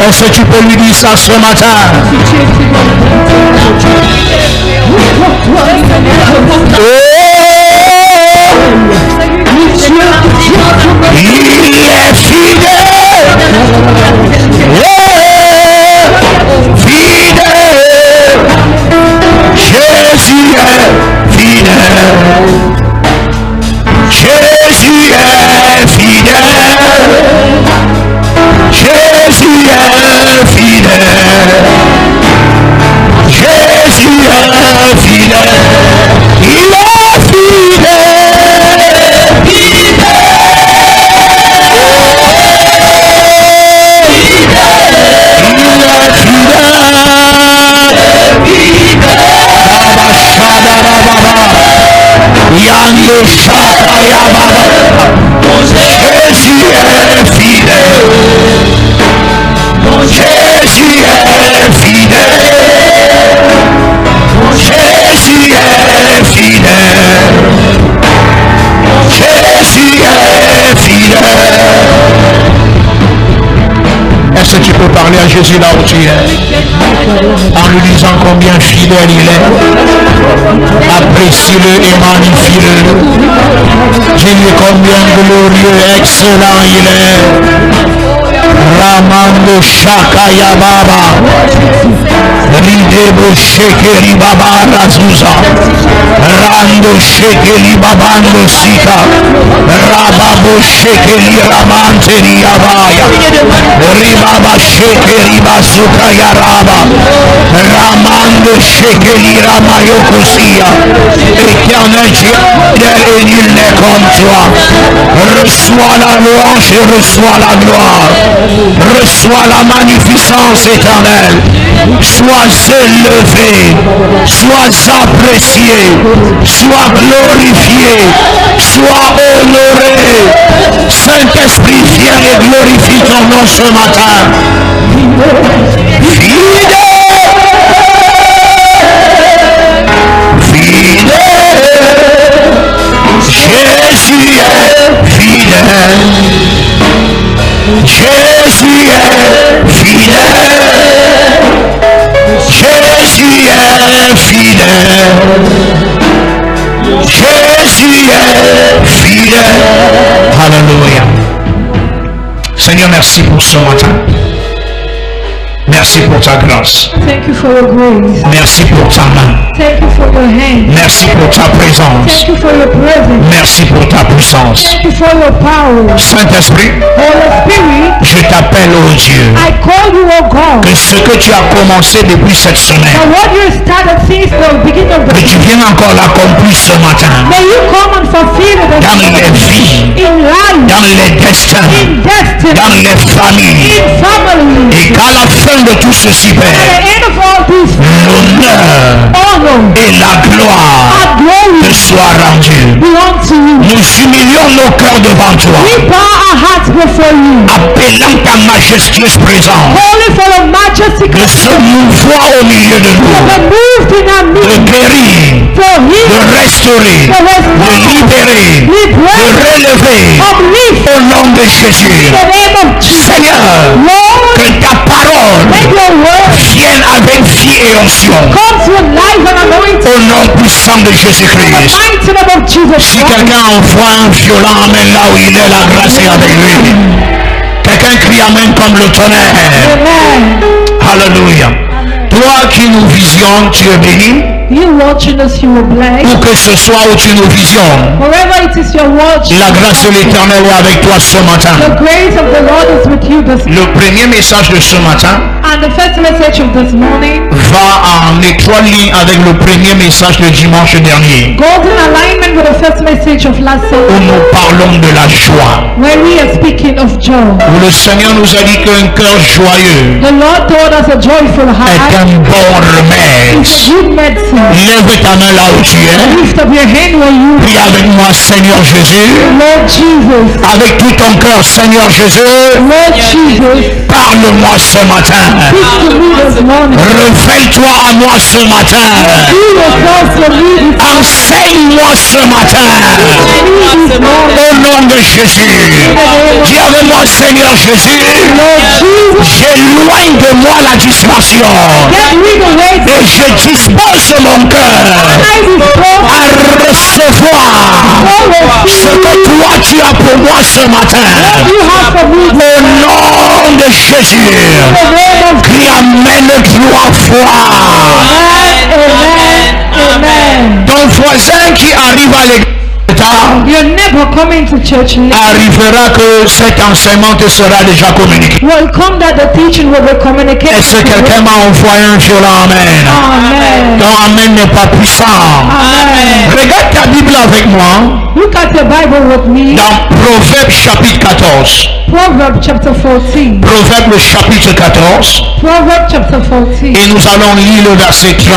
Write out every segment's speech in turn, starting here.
Est-ce que tu peux lui dire ça ce matin? Il est fidèle. Fidèle. Jésus est fidèle. Jésus est fidèle. Jésus est fidèle. Jésus est fidèle. Il est fidèle. Yando Shakaya Baba. Jésus est fidèle. Jésus est fidèle. Jésus est fidèle. Jésus est fidèle. Est-ce que tu peux parler à Jésus là où tu es? En lui disant combien fidèle il est. Apprécie-le et magnifie-le. Dis-lui combien glorieux et excellent il est. Ramando Shakaya Baba. Ridebo Shekeri Baba Razuza. Rando Shekeri Babando Sika. Rababo Shekeri Ramanteri Abaya. Ribaba Shekeri Bazuka Yaraba. Ramando Shekeri Ramayokosia. Éternel Dieu, et nul n'est comme toi. Reçois la louange et reçois la gloire. Reçois la magnificence éternelle. Sois élevé, sois apprécié, sois glorifié, sois honoré. Saint-Esprit, viens et glorifie ton nom ce matin. Fidèle, fidèle, Jésus est fidèle. Jésus est fidèle. Jésus est fidèle. Jésus est fidèle. Alléluia. Seigneur, merci pour ce matin. Merci pour ta grâce. Thank you for your grace. Merci pour ta main. Thank you for your hand. Merci pour ta présence. Thank you for your presence. Merci pour ta puissance. Thank you for your power. Saint-Esprit, Holy Spirit, je t'appelle, oh Dieu, I call you, oh God. que ce que tu as commencé depuis cette semaine, And what you started since the beginning of the que tu viennes encore l'accomplir ce matin, may you come and fulfill it dans les vies, in life, dans les destins, in destiny, dans les familles, in family. et qu'à la fin de tout ceci, At Père, the end of all this, l'honneur honor et la gloire and glory te soient rendus. belong to you. Nous humilions nos cœurs devant toi, We bow our hearts before you, appelant ta majestueuse présence calling for your majesty de se mouvoir au milieu de to nous, be moved in our de midst, guérir, for de him restaurer, to de restore, libérer, de liberate, relever uplift au nom de Jésus. in the name of Jesus. Seigneur, Lord, que ta parole let your word vienne avec vie et onction come to life and anointing au nom puissant de in the Jésus-Christ. mighty name of Jesus. Si quelqu'un envoie un violent amen là où il est, la grâce est avec lui. Quelqu'un crie amen comme le tonnerre. Amen. Alléluia. Toi qui nous visions, tu es béni. You watching us, you will bless. Où que ce soit où tu nous visions, Wherever it is your watch, la grâce de l'Éternel est avec toi ce matin. the grace of the Lord is with you this Le premier message de ce matin And the first message of this morning va en étroite ligne avec le premier message de dimanche dernier, Goes in alignment with the first message of last où Sunday, nous parlons de la joie. where we are speaking of joy. Où le Seigneur nous a dit qu'un cœur joyeux The Lord told us a joyful est heart un bon remède. is a good medicine. Lève ta main là où tu es. Lift up your hand where you Prie avec moi, Seigneur Jésus. Lord Jesus. Avec tout ton cœur, Seigneur Jésus. Lord Jesus. Parle-moi ce matin. Speak to me this morning. Réveille-toi à moi ce matin. Do yourself to me this Enseigne-moi ce matin. Au nom de Jésus. Dis avec moi, Seigneur Jésus. Lord Jesus. J'éloigne de moi la distraction. Get rid of it. Et je dispose mon cœur I restore à recevoir ce que toi tu as pour moi ce matin. you have for me. Au nom de Jésus. The name of Crie Amen 3 fois. Amen. Amen. Ton voisin qui arrive à l'église Your neighbor coming to church late arrivera que cet enseignement te sera déjà communiqué. will come that the teaching will be communicated. Est-ce que to quelqu'un you. m'a envoyé un violent amen? Amen. Ton amen n'est pas puissant. Amen. Regarde ta Bible avec moi Look at your Bible with me. dans Proverbe chapitre 14. Proverbs chapter 14. Proverbe le chapitre 14. Proverbs chapter 14. Et nous allons lire le verset 30.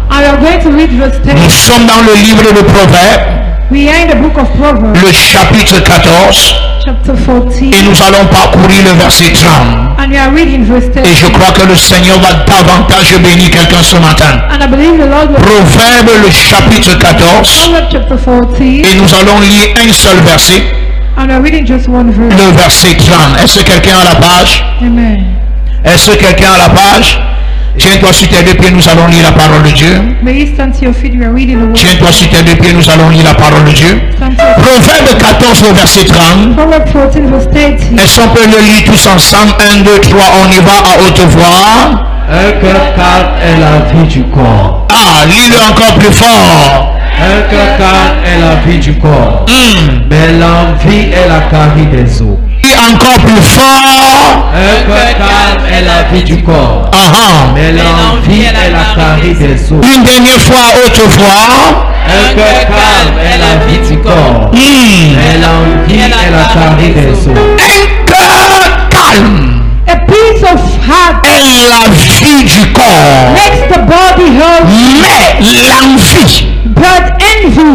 I am going to read verse 10. Nous sommes dans le livre de Proverbes, We are in the book of Proverbs, le chapitre 14. chapter 14. Et nous allons parcourir le verset 30. And we are reading verse 10. Et je crois que le Seigneur va davantage bénir quelqu'un ce matin. And I believe the Lord will. Proverbe le chapitre 14. Proverbs chapter 14. Et nous allons lire un seul verset, And we are reading just one verse. le verset 30. Est-ce que quelqu'un a la page? Amen. Est-ce que quelqu'un a la page? Tiens-toi sur tes deux pieds, nous allons lire la parole de Dieu. May you stand to your feet. We are reading the word. Tiens-toi sur tes deux pieds, nous allons lire la parole de Dieu. Stand to your feet. Proverbe 14 au verset 30. Proverbs 14 verse 30. Est-ce qu'on peut le lire tous ensemble? 1, 2, 3, on y va à haute voix. Un cœur calme est la vie du corps. Ah, lis-le encore plus fort. Un cœur calme est la vie du corps. Mais l'envie est la carie des os. Lis encore plus fort. Un cœur calme est la vie du corps. Ah, ah. Mais l'envie est la carie des os. Une dernière fois à haute voix. Un cœur calme est la vie du corps. Mais l'envie est la carie des os. Un cœur calme A piece of heart est la vie du corps. makes the body healthy, Mais l'envie, but envy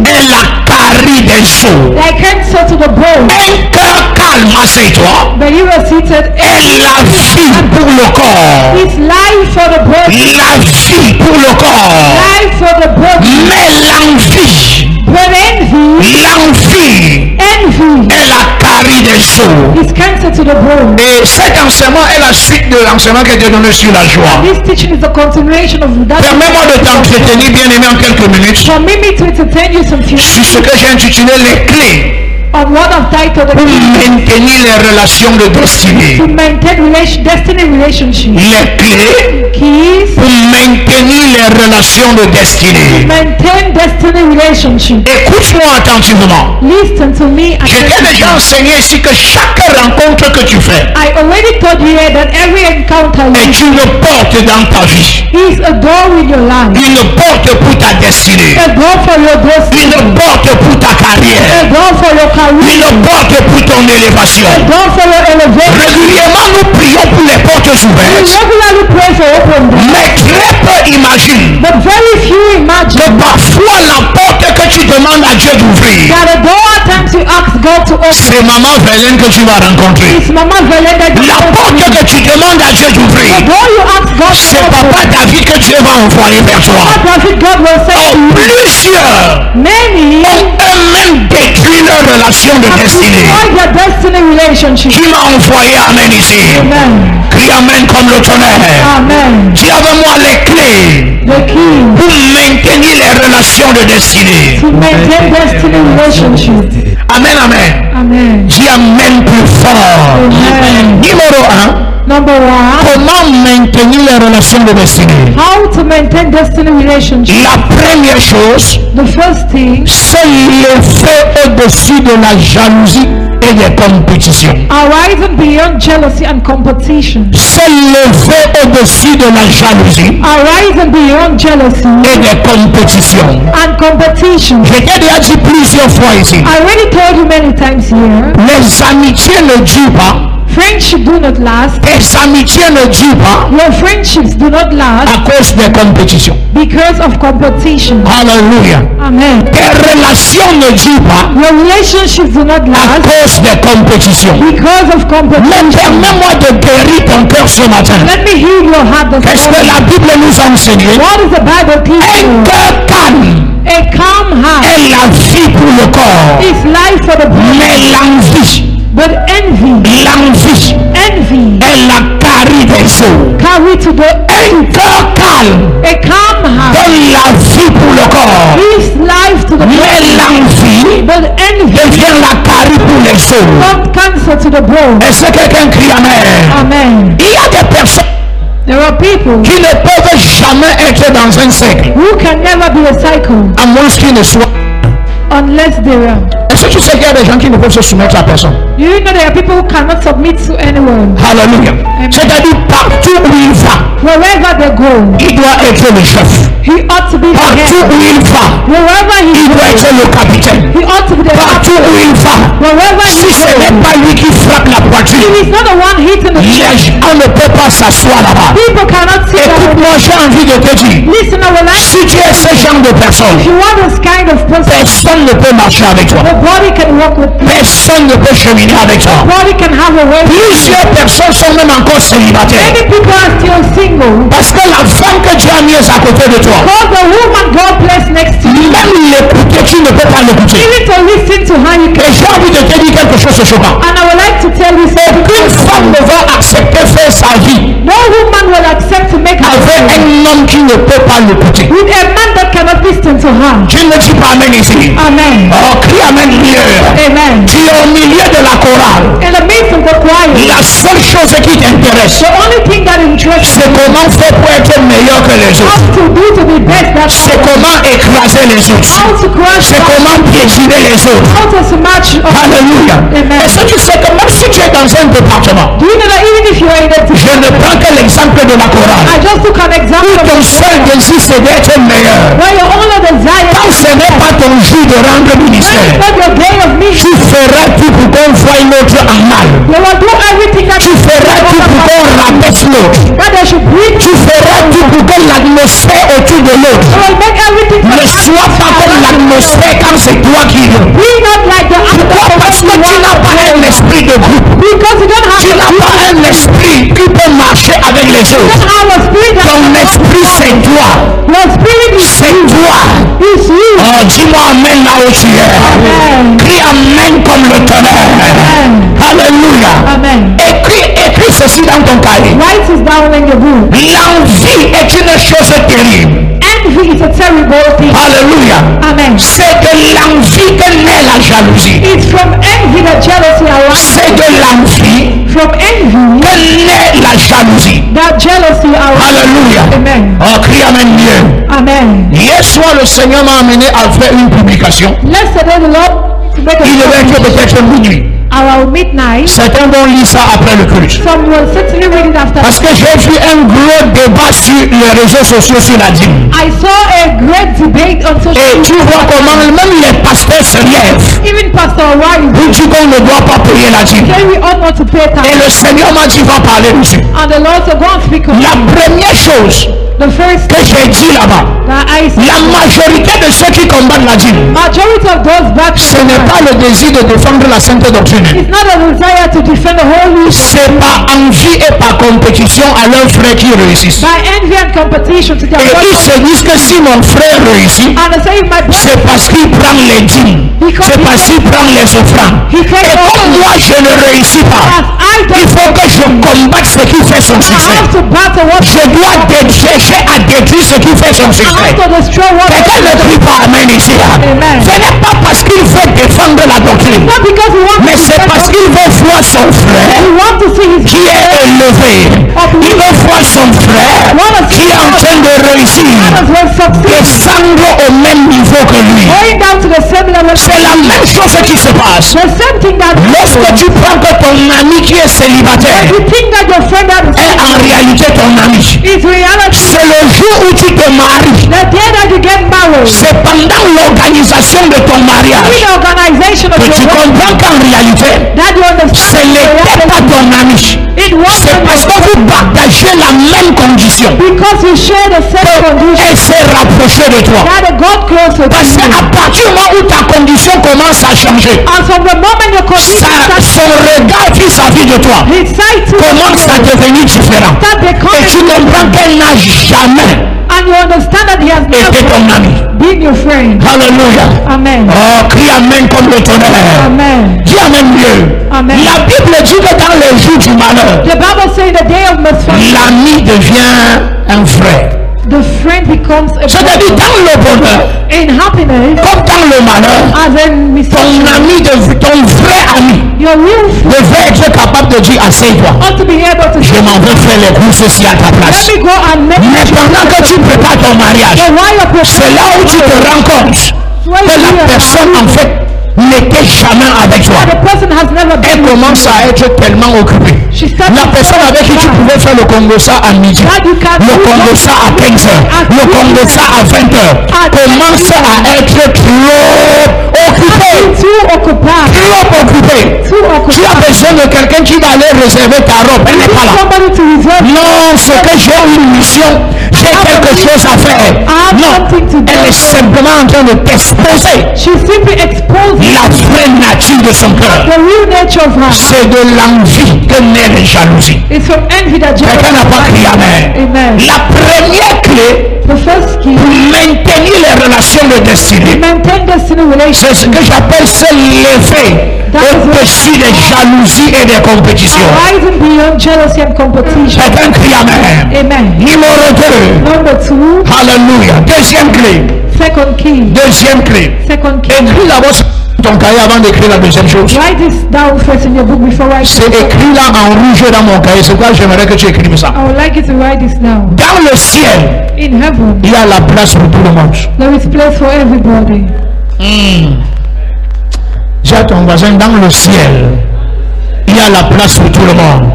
est la carie des os. like cancer to the bone. Un cœur calme, assieds-toi, But you are seated est la vie pour le corps. It's life for the body, La vie pour le corps. life for the body. Mais l'envie But envy est la carie des os. is cancer to the bone. Et cet enseignement est la suite de l'enseignement qui a été donné sur la joie. This teaching is a continuation of that. Permets-moi de t'entretenir, bien aimé, en quelques minutes Permit me to entertain you some few sur ce que j'ai intitulé les clés on what I've titled the pour maintenir les relations de destinée. to maintain destiny relationship. Les clés Keys pour maintenir les relations de destinée. maintain destiny relationship. Écoute-moi attentivement. Listen to me. Je t'ai déjà enseigné ici que chaque rencontre que tu fais I already told you here that every encounter est une porte dans ta vie. is a door in your life. Une porte pour ta destinée. A door for your destiny. Une porte pour ta A carrière. door for your career. Une porte pour ton élévation. A door for your elevation. Régulièrement, nous prions pour les portes We ouvertes. regularly pray for open doors. Mais très peu imaginent But very few que imagine parfois la porte que tu demandes à Dieu d'ouvrir, that a door at times you ask God to open. c'est Maman Vélène que tu vas rencontrer. It's Mama Velenda. La porte que tu demandes à Dieu The d'ouvrir, door you ask God to c'est open. Papa David que Dieu va envoyer vers toi. Prophet God will say Oh, to you, plusieurs many ont eux-mêmes détruit leur relation de destinée. destroy their destiny relationship. Tu m'as envoyé Amen ici. Amen. Crie Amen comme le tonnerre. Amen. Dis avec moi les clés The key pour maintenir les relations de destinée. to maintain destiny relationship. Amen, amen. Amen. Dis Amen plus fort. Amen. Numéro 1, Number one, Comment maintenir les relations de destinée? how to maintain destiny relationship. La première chose, The first thing, c'est l'effet au-dessus de la jalousie et des compétitions. arising beyond jealousy and competition. C'est l'effet au-dessus de la jalousie Arising beyond jealousy et des compétitions. and competition. Je t'ai déjà dit plusieurs fois ici, I already told you many times here, les amitiés ne durent pas, friendship do not last. les amitiés ne durent pas Your friendships do not last à cause des compétitions. because of competition. Alléluia. Amen. Tes relations ne durent pas Your relationships do not à last cause des compétitions. because of Mais competition. permets-moi de guérir ton cœur ce matin. Let me heal your heart this Qu'est-ce que morning. la Bible nous a enseigné? What does the Bible teach Un you? cœur calme A calm heart est la vie pour le corps. is life for the body, Mais l'envie but envy est la carie des eaux. carry to the Un cœur calme a calm heart donne la vie pour le corps. gives life to the Mais body, l'envie but envy devient la carie pour les eaux. brought cancer to the bone. Est-ce que quelqu'un crie amen? Amen. Il y a des personnes There are people qui ne peuvent jamais être dans un cercle, who can never be a cycle à moins qu'ils ne soient. unless they are. Est-ce que tu sais qu'il y a des gens qui ne peuvent se soumettre à personne? You know there are people who cannot submit to anyone. Alléluia. C'est-à-dire partout où il va, Wherever they go, il doit être le chef. he ought to be the Partout head. où il va, Wherever he il doit goes, être le capitaine. he ought to be the Partout captain. où il va, Wherever he si ce n'est goes, pas lui qui frappe la if poitrine, he's not the one hitting the les gens ne peuvent pas s'asseoir là-bas. people cannot sit down. Écoute-moi, j'ai envie de te dire, Listen, I would like si tu es ce genre de personne, if you want this kind of person, personne ne peut marcher avec toi. the body can walk with you. Personne ne peut cheminer avec toi. Body can have a way. Plusieurs personnes sont même encore célibataires. Many people are still single Parce que la femme que Dieu a mise à côté de toi, because the woman God placed next to you, même l'écouter, tu ne peux pas l'écouter. even to listen to her, you can. Et j'ai envie de te dire quelque chose de choquant. And I would like to tell you something. Aucune femme ne va accepter faire sa vie No woman will accept to make her avec way un homme qui ne peut pas l'écouter. with a man that cannot listen to her. Tu ne dis pas amen ici. Amen. Oh, crie amen mieux. Amen. Tu es au milieu de la chorale. In the midst of the choir, La seule chose qui t'intéresse, the only thing that interests c'est you comment faire pour être meilleur que les how autres. to do to be best that C'est comment écraser les autres. how to crush C'est comment piétiner les autres. how to smash Alléluia. Amen. Est-ce que tu sais que même si tu es dans un département, Do you know that even if you are in a je ne prends que l'exemple de la chorale. I just took an example Où of ton seul désir c'est d'être meilleur. where your only desire Quand ce n'est pas ton jour de rendre ministère, not your day of tu mission. feras tout pour qu'on voie l'autre en mal. They will do everything that Tu feras tout pour qu'on rabaisse l'autre. that they should bring. Tu feras tout pour que l'atmosphère autour de l'autre They will make everything ne soit pas comme l'atmosphère quand c'est toi qui veux. be not like the Pourquoi? Parce que tu n'as pas un esprit de groupe. because you don't have Tu n'as pas un esprit qui peut marcher avec les autres. a spirit that Ton esprit c'est toi. your spirit C'est toi. is you. Oh, dis-moi amen là où tu es. Amen. Crie amen comme le tonnerre. Alléluia. Amen. Écris ceci dans ton cahier. Write this down in your book. L'envie est une chose terrible. Envy is a terrible thing. Alléluia. Amen. C'est de l'envie que naît la jalousie. It's from envy that jealousy arises. C'est de l'envie From envy que naît la jalousie. that jealousy arises. Alléluia. Amen. Oh, crie amen mieux. Amen. Hier soir, le Seigneur m'a amené à faire une publication. Yesterday the Lord to make a Il devait être peut-être minuit. around midnight. Certains vont lire ça après le culte. Some will certainly read it after. Parce que j'ai vu un gros débat sur les réseaux sociaux sur la dîme. I saw a great debate on social Et tu media. vois comment même les pasteurs se lèvent. Even Pastor Wise Pour dire qu'on ne doit pas payer la dîme. say we ought not to pay Et tax. le Seigneur m'a dit, va parler dessus. And the Lord said, go and speak of La première chose the first que j'ai dit là-bas, that I see. la majorité de ceux qui combattent la dîme, Majority of those back ce n'est pas le désir de défendre la sainte doctrine. it's not a desire to defend the holy C'est par envie et par compétition à leurs frères qui réussissent. by envy and competition to their Et ils brother. se disent que si mon frère réussit, And they say if my brother c'est parce qu'il prend les dîmes. C'est parce qu'il prend les offrandes. Et comme moi je ne réussis pas, as I Il faut que je combatte ce qui fait son I succès. have to battle what Je dois chercher à détruire ce qui fait son I succès. have to destroy what Quelqu'un ne crie pas amen ici. Amen. Ce n'est pas parce qu'il veut défendre la doctrine, not because we want mais to c'est defend parce God. qu'il veut voir son frère We want to see his qui est élevé. Il veut voir son frère qui est en train de réussir, as well succeed. descendre au même niveau que lui. Going down to the same level. C'est la même chose qui se passe. The same thing that Lorsque tu prends que ton ami qui est célibataire you think that your friend that est en réalité ton ami, is reality. c'est le jour où tu te maries. The day that you get married, C'est pendant l'organisation de ton in mariage the organization of que tu your wedding, comprends qu'en réalité, that you ce understand n'était pas ton ami. it C'est parce que vous partagez la même condition because you share the same condition qu'elle s'est rapprochée de toi. that God closer to Parce you. qu'à partir du moment où ta condition commence à changer, And from the moment your condition son regard vis-à-vis de toi his sight to commence à devenir différent. that Et tu becoming, comprends qu'elle n'a jamais and you understand that he has été never ton ami. been your friend. Alléluia. Amen. Oh, crie amen comme le tonnerre. Amen. Dis amen mieux. Amen. La Bible dit que dans les jours du malheur, The Bible says the day of misfortune, l'ami devient un frère. the friend becomes a C'est-à-dire brother. dans le bonheur, In happiness, comme dans le malheur, as in ton misfortune, ami, ton vrai ami, your real friend devait être capable de dire assieds-toi. ought to be able to Je say, m'en vais faire les courses ici à ta place. let me go and make Mais pendant que tu prépares ton mariage, So while you're c'est là où tu te rends compte que la personne en fait n'était jamais avec toi. the person has never Elle been with commence you. à être tellement occupée. She started La personne avec qui tu pouvais faire le Congo-ça à midi, le Congo-ça à 15h, le Congo-ça à 20h, commence à être trop occupé. too occupied. Trop occupé. Too Tu as occupied. besoin de quelqu'un qui va aller réserver ta robe. Elle n'est pas là. Somebody to reserve. Non, c'est que j'ai une mission, j'ai quelque chose à faire. Non, elle est simplement en train de t'exposer She simply exposed la vraie nature de son cœur. the real nature of her. C'est de l'envie que naît la jalousie. It's from envy that Quelqu'un n'a pas crié amen. Amen. La première clé The first key, pour maintenir les relations de destinée, maintain destiny c'est ce relationship. que j'appelle se lever au-dessus des jalousies et des compétitions. Rising beyond jealousy and competition. Quelqu'un crie amen. Amen. Numéro 2. Number 2, Alléluia. Deuxième clé. second key. Deuxième clé. Second key. Écris d'abord sur ton cahier avant d'écrire la deuxième chose. Write this down first in your book before writing. C'est écrit là en rouge dans mon cahier. C'est quoi j'aimerais que tu écrives ça. I would like you to write this down. Dans le ciel, In heaven, il y a la place pour tout le monde. there is place for everybody. Dis à ton voisin, dans le ciel, il y a la place pour tout le monde.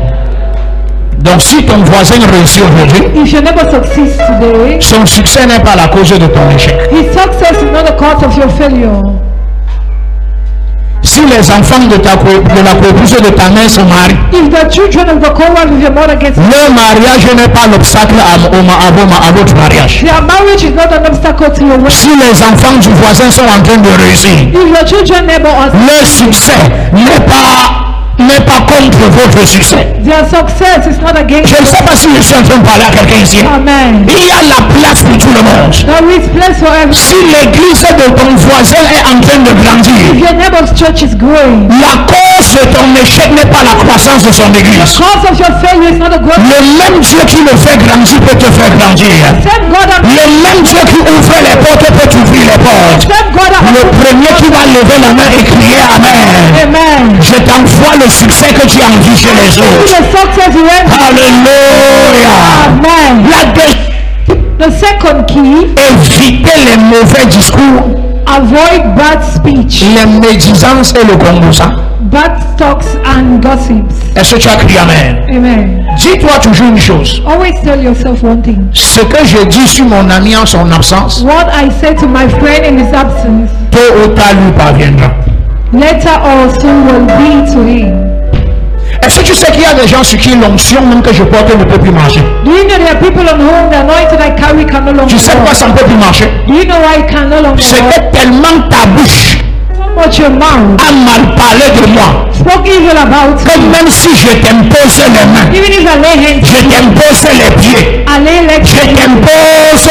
Donc si ton voisin réussit aujourd'hui, If your neighbor succeeds today, son succès n'est pas la cause de ton échec. his success is not the cause of your failure. Si les enfants de la coépouse de ta mère se marient, If the children of the co-wife of your mother gets leur mariage n'est pas l'obstacle à votre mariage. their marriage is not an obstacle to your wedding. Si les enfants du voisin sont en train de réussir, If your children neighbor are leur succès n'est pas contre votre succès. their success is not against Je ne sais pas si je suis en train de parler à quelqu'un ici. Amen. Il y a la place pour tout le monde. There is place for everyone. Si l'église de ton voisin est en train de If grandir, your neighbor's church is growing, la cause de ton échec n'est pas la croissance de son the église. cause of your failure is not a growth. Le même Dieu qui le fait grandir peut te faire grandir. Same God that Le même Dieu qui ouvre les portes peut t'ouvrir les portes. same God that Le premier qui va lever la main et crier Amen. Amen. Je t'envoie le succès que tu as envie chez les See autres. the success you have. Alléluia. Amen. La deuxième, The second key, éviter les mauvais discours, avoid bad speech, les médisances et le congosa. bad talks and gossips. Est-ce que tu as crié Amen? Amen. Dis-toi toujours une chose. Always tell yourself one thing. Ce que je dis sur mon ami en son absence, What I say to my friend in his absence, tôt ou tard lui parviendra. later or soon will be to him. Est-ce que tu sais qu'il y a des gens sur qui l'onction même que je porte ne peut plus marcher? Do you know there are people on whom the anointing I carry can no longer Tu sais pourquoi walk? ça ne peut plus marcher? Do you know why it can no longer C'est walk? que tellement ta bouche So much your mouth a mal parlé de moi spoke evil about que you. même si je t'impose les mains, Even if I lay hands, je t'impose les pieds, I lay legs, je t'impose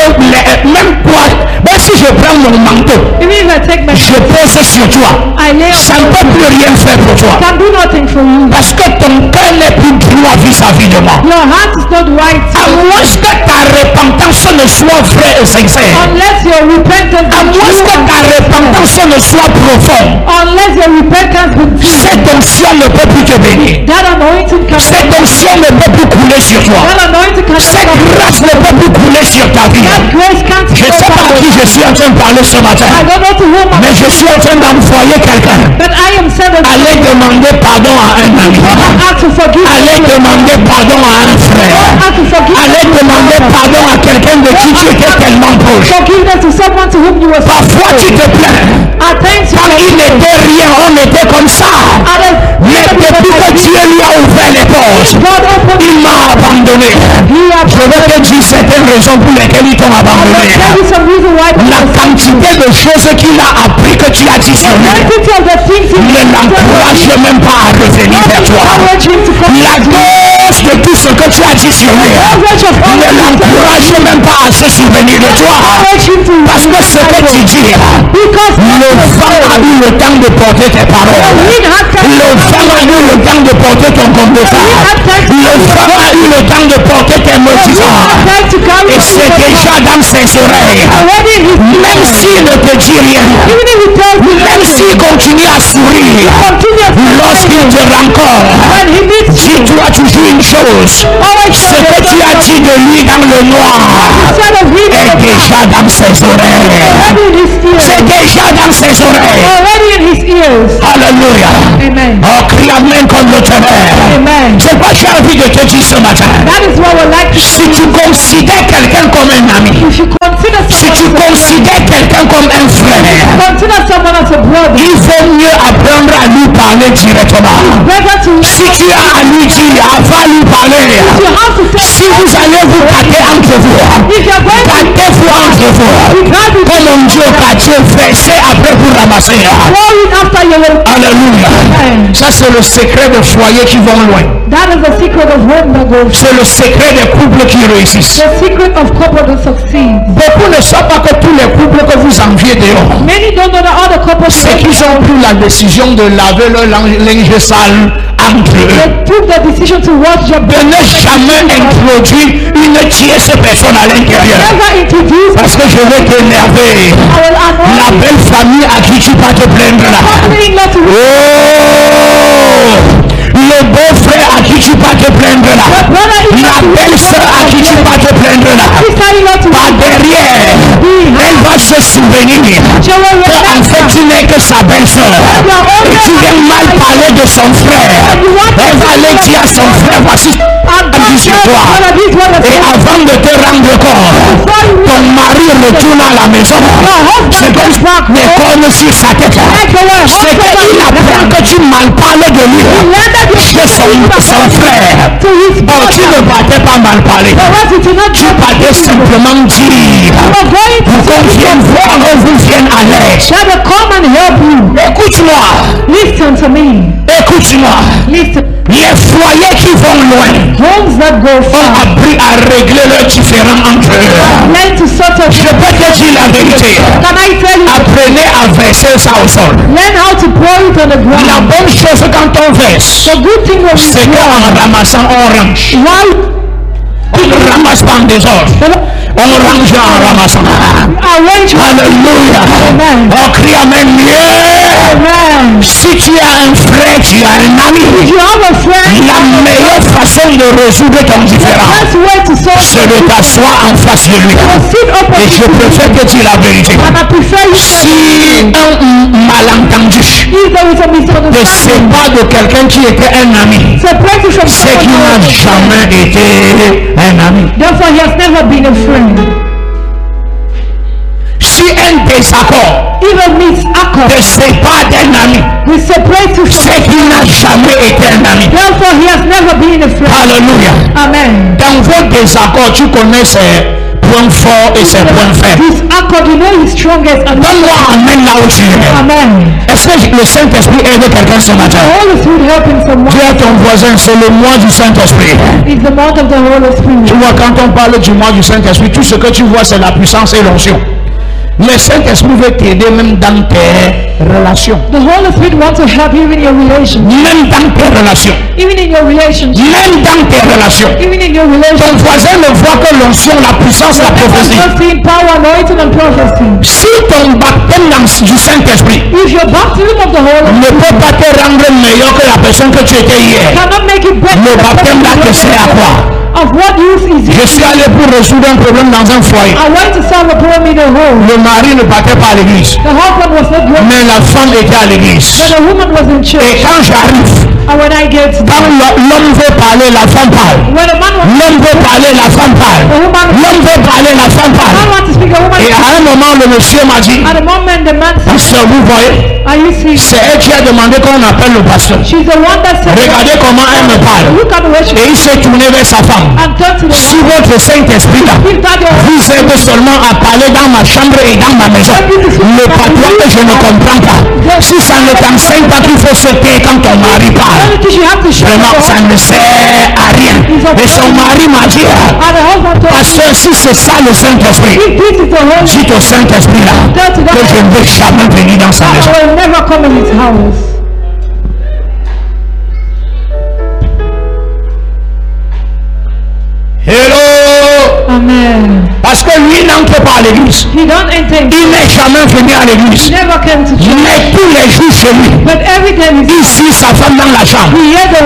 même toi, même si je je prends mon manteau, Even if I take my je pose sur toi, I lay ça ne on peut plus rien faire pour toi. can do nothing for you. Parce que ton cœur n'est plus droit vis-à-vis de moi. Your heart is not right. À moins que ta repentance ne soit vraie et sincère. Unless your repentance À is moins true que and ta sincere. repentance ne soit profonde. Unless your repentance is true. Cette onction ne peut plus te bénir. That anointing can Cette onction ne peut plus couler sur toi. That anointing can Cette grâce ne peut plus couler sur ta vie. That grace can't Je ne sais pas à qui je suis en train de parler ce matin, I don't know to whom I'm mais je suis en train d'envoyer quelqu'un. but I am sent Allez demander pardon à un ami. to forgive. Allez demander pardon à un frère. To forgive. Allez demander pardon à quelqu'un de qui tu étais tellement proche. Forgiveness to someone to whom you were Parfois tu te plains. At times you Quand il n'était rien, on était comme ça. Mais depuis que Dieu lui a ouvert les portes, God opened il m'a abandonné. Je vais te dire certaines raisons pour lesquelles ils t'ont abandonné. Tell you some reason why La quantité de choses qu'il a appris que tu as dit sur lui of the things you ne l'encourage même pas à revenir vers toi. La dose de tout ce que tu as dit sur lui ne l'encourage même pas à se souvenir de toi. Parce que ce que tu dis, le vent a eu le temps de porter tes paroles. Le vent a eu le temps de porter ton combat. Le vent a eu le temps de porter tes motifs. Et c'est déjà dans ses oreilles. Même s'il ne te dit rien, même s'il continue à sourire, lorsqu'il te rencontre, dis-toi toujours une chose. Ce que tu as dit de lui dans le noir est déjà dans ses oreilles. C'est déjà dans ses oreilles. Alléluia. Amen. Oh, crie amen comme le tonnerre. Amen. C'est quoi j'ai envie de te dire ce matin. That is what we like to Si tu considères quelqu'un comme un ami, If you consider si tu someone considères quelqu'un comme un frère, consider someone as a brother, il vaut mieux apprendre à lui parler directement. better to Si tu as à lui dire, va lui parler. you have to say Si vous allez vous gâter entre vous, if you're going to gâtez-vous entre vous. Comme on dit au quartier, versez après pour ramasser. throw it after you will. Alléluia. Ça c'est le secret des foyers qui vont loin. That is the secret of home that goes. C'est le secret des couples qui réussissent. The secret of couple that succeed. Beaucoup ne savent pas que tous les couples que vous enviez dehors, Many don't know that all the couples c'est qu'ils ont pris la décision de laver leur linge sale entre eux. they took the decision to watch your De ne jamais introduire une tierce personne à l'intérieur. never introduce Parce que je vais t'énerver. La belle famille à qui tu vas te plaindre là. not to Oh! Le beau-frère à qui tu vas te plaindre là. La belle-sœur à qui tu vas te plaindre là. Par derrière, elle va se souvenir qu'en fait tu n'es que sa belle-sœur. Et tu viens mal parler de son frère. Elle va aller dire à son frère, voici sur toi. Et avant de te rendre compte, ton mari retourne à la maison. C'est comme sur sa tête. C'est qu'il apprend que tu mal parles de lui. Chez son frère. Oh, tu ne battais pas mal parler. Tu battais simplement dire pour qu'on vienne voir, on vous vienne à l'aide. Écoute-moi. Listen to me. Écoute-moi. Listen. Les foyers qui vont loin Homes that go ont far. appris à régler leurs différends entre eux. Learn to sort of. Je peux te dire la vérité. Can I tell you? Apprenez à verser ça au sol. Learn how to pour it on the La ground. bonne chose quand on verse, The good thing when c'est qu'en ramassant on range. On ne ramasse pas en désordre. On range en ramassant. arrange. Alléluia. Amen. Oh, crie amen. Amen. Si tu as un frère, tu as un ami. If you have a friend, La meilleure façon de résoudre ton différend, best way to solve c'est de t'asseoir en face de lui. sit Et opposite je préfère te dire la vérité. and I prefer you Si un malentendu if there is a te misunderstanding. sépare de quelqu'un qui était un ami, Separate you from c'est qu'il someone n'a else. jamais été un ami. Therefore, he has never been a friend. Si un désaccord Even misaccord, te sépare d'un ami, we separate you from. c'est qu'il n'a jamais été un ami. Therefore, he has never been a friend. Alléluia. Amen. Dans vos désaccords, tu connais ses points forts et ses points faibles. His accord, you know his strongest and Donne-moi amen là où tu es. Amen. Est-ce que le Saint-Esprit aide quelqu'un ce matin? The Holy Spirit helping someone. Dis à ton voisin, c'est le mois du Saint-Esprit. It's the month of the Holy Tu Spirit. vois, quand on parle du mois du Saint-Esprit, tout ce que tu vois, c'est la puissance et l'onction. Le Saint-Esprit veut t'aider même dans tes relations. The Holy Spirit wants to help you in your relations. Même dans tes relations. Even in your relationships. Même dans tes relations. Even in your Ton relationships. voisin ne voit que l'onction, la puissance, la prophétie. Just seeing power, anointing, and prophecy. Si ton baptême du Saint-Esprit If your baptism of the Holy ne Spirit peut pas te rendre meilleur que la personne que tu étais hier, cannot make it better, le baptême là te sert à quoi? of what use is Je it? suis allé pour résoudre un problème dans un foyer. I went to solve a problem in a home. Le mari ne partait pas à l'église, The husband was not going, mais la femme était à l'église. but the woman was in Et church. quand j'arrive, And when I get quand l'homme veut parler, la femme parle. when a man wants L'homme veut parler, la femme parle. L'homme veut parler, la femme parle. to speak, a woman. Et à un moment, le monsieur m'a dit, At the moment, the man said, pasteur, vous voyez, "Are you seeing?" c'est elle qui a demandé qu'on appelle le pasteur. She's the one that said, Regardez comment elle me parle. "Look at where she Et il s'est tourné vers sa femme. and turn to the Si woman. votre Saint-Esprit là If that your vous aide seulement à parler dans ma chambre et dans ma maison, le patois que je ne comprends pas, si ça ne t'enseigne pas qu'il faut se taire quand ton mari parle, only thing she has to show vraiment ça ne sert à rien. Et son mari m'a dit, and the husband told me, pasteur, si c'est ça le Saint-Esprit, if this is the Holy dites au Saint-Esprit là que je ne veux jamais venir dans sa maison. I will never come in his house." Hello! Amen. Parce que lui n'entre pas à l'église. He don't enter. Il n'est jamais venu à He l'église. never came to church. Mais tous les jours chez lui, But every day he il suit sa femme dans la chambre. he heard the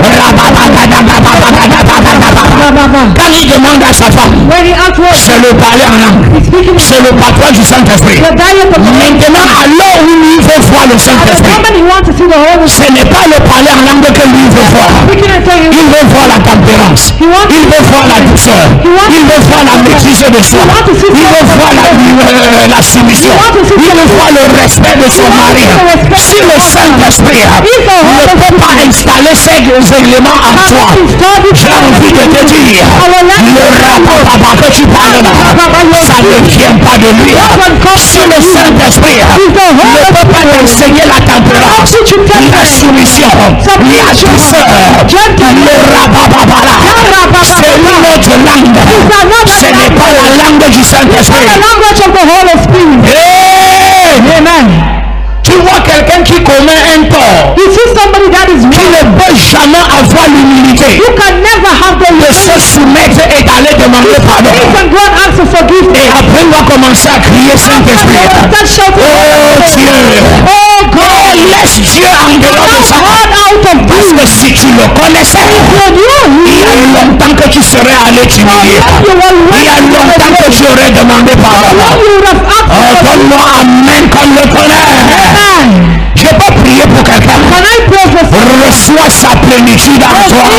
Quand il demande à sa femme, when he asked what c'est le parler en langue. he's speaking in C'est le patois du Saint-Esprit. the diet of the Maintenant, alors où lui veut voir le at the Saint-Esprit, moment he wants to see the Holy ce Spirit n'est pas le parler en langue que lui veut voir. speaking and saying, Il veut voir la tempérance. Il veut voir la douceur. Il veut voir la maîtrise de soi. Il veut voir la soumission. Il veut voir le respect de son mari. Si le Saint-Esprit ne peut pas installer ces éléments en toi, j'ai envie de te dire, le rapapa que tu parles là, ça ne vient pas de lui. Si le Saint-Esprit ne peut pas t'enseigner la tempérance, la soumission, la douceur, le rapapa là, c'est une autre langue. Ce n'est pas la langue du Saint-Esprit. the language of the Holy Spirit. Hey! Amen. Tu vois quelqu'un qui commet un tort, You see somebody that is qui wrong. ne peut jamais avoir l'humilité You can never have the de se soumettre et d'aller demander pardon. You can go and ask for forgiveness. Et après, il va commencer à crier Saint-Esprit. Start shouting, Oh Dieu! "Oh God, Oh, laisse Dieu en dehors de ça. God out of Parce que si tu le connaissais, il y a longtemps que tu serais allé t'humilier. Il y a longtemps que tu aurais demandé pardon. you would have asked Oh, for donne-moi amen comme le connaît. Je peux prier pour quelqu'un. Can I pray for someone? Reçois sa plénitude en toi.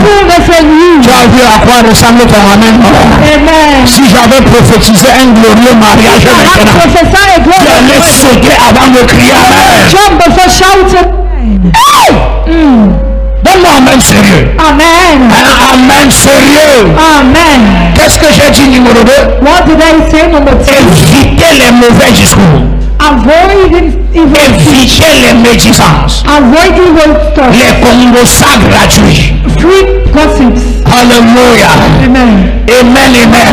Fullness in you. Tu as vu à quoi ressemble ton amen? Amen. Si j'avais prophétisé un glorieux mariage I maintenant, prophesy a tu glorious allais word. sauter avant de crier amen. Jump before shouting. Donne-moi un amen sérieux. Amen. Un amen sérieux. Amen. Qu'est-ce que j'ai dit numéro 2? What did I say? Number 2. Évitez les mauvais discours. Avoid evil. Évitez les médisances. Avoid evil stuff. Les combosas gratuits. Free gossips. Alléluia. Amen. Amen, amen.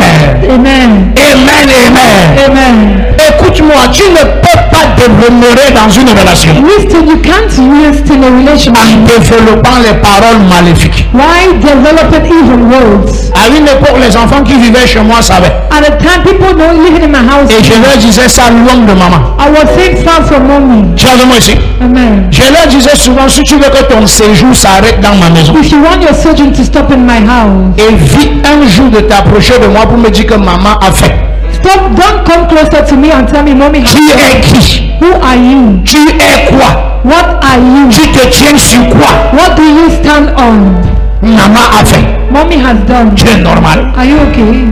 Amen. Amen, amen. Amen. Écoute-moi, tu ne peux pas demeurer dans une relation Listen, you can't rest in a en relationship. développant les paroles maléfiques. Why develop evil words? À une époque, les enfants qui vivaient chez moi savaient. At the time, people don't living in my house. Et je leur disais ça loin de maman. I was saying far from mommy. Tu as vu moi ici? Amen. Je leur disais souvent, si tu veux que ton séjour s'arrête dans ma maison, If you want your children to stop in my house, évite un jour de t'approcher de moi pour me dire que maman a fait. stop. Don't come closer to me and tell me, mommy, Tu es qui? who are you? Tu es quoi? What are you? Tu te tiens sur quoi? What do you stand on? Maman a fait. Mommy has done. Tu es normal. Are you okay?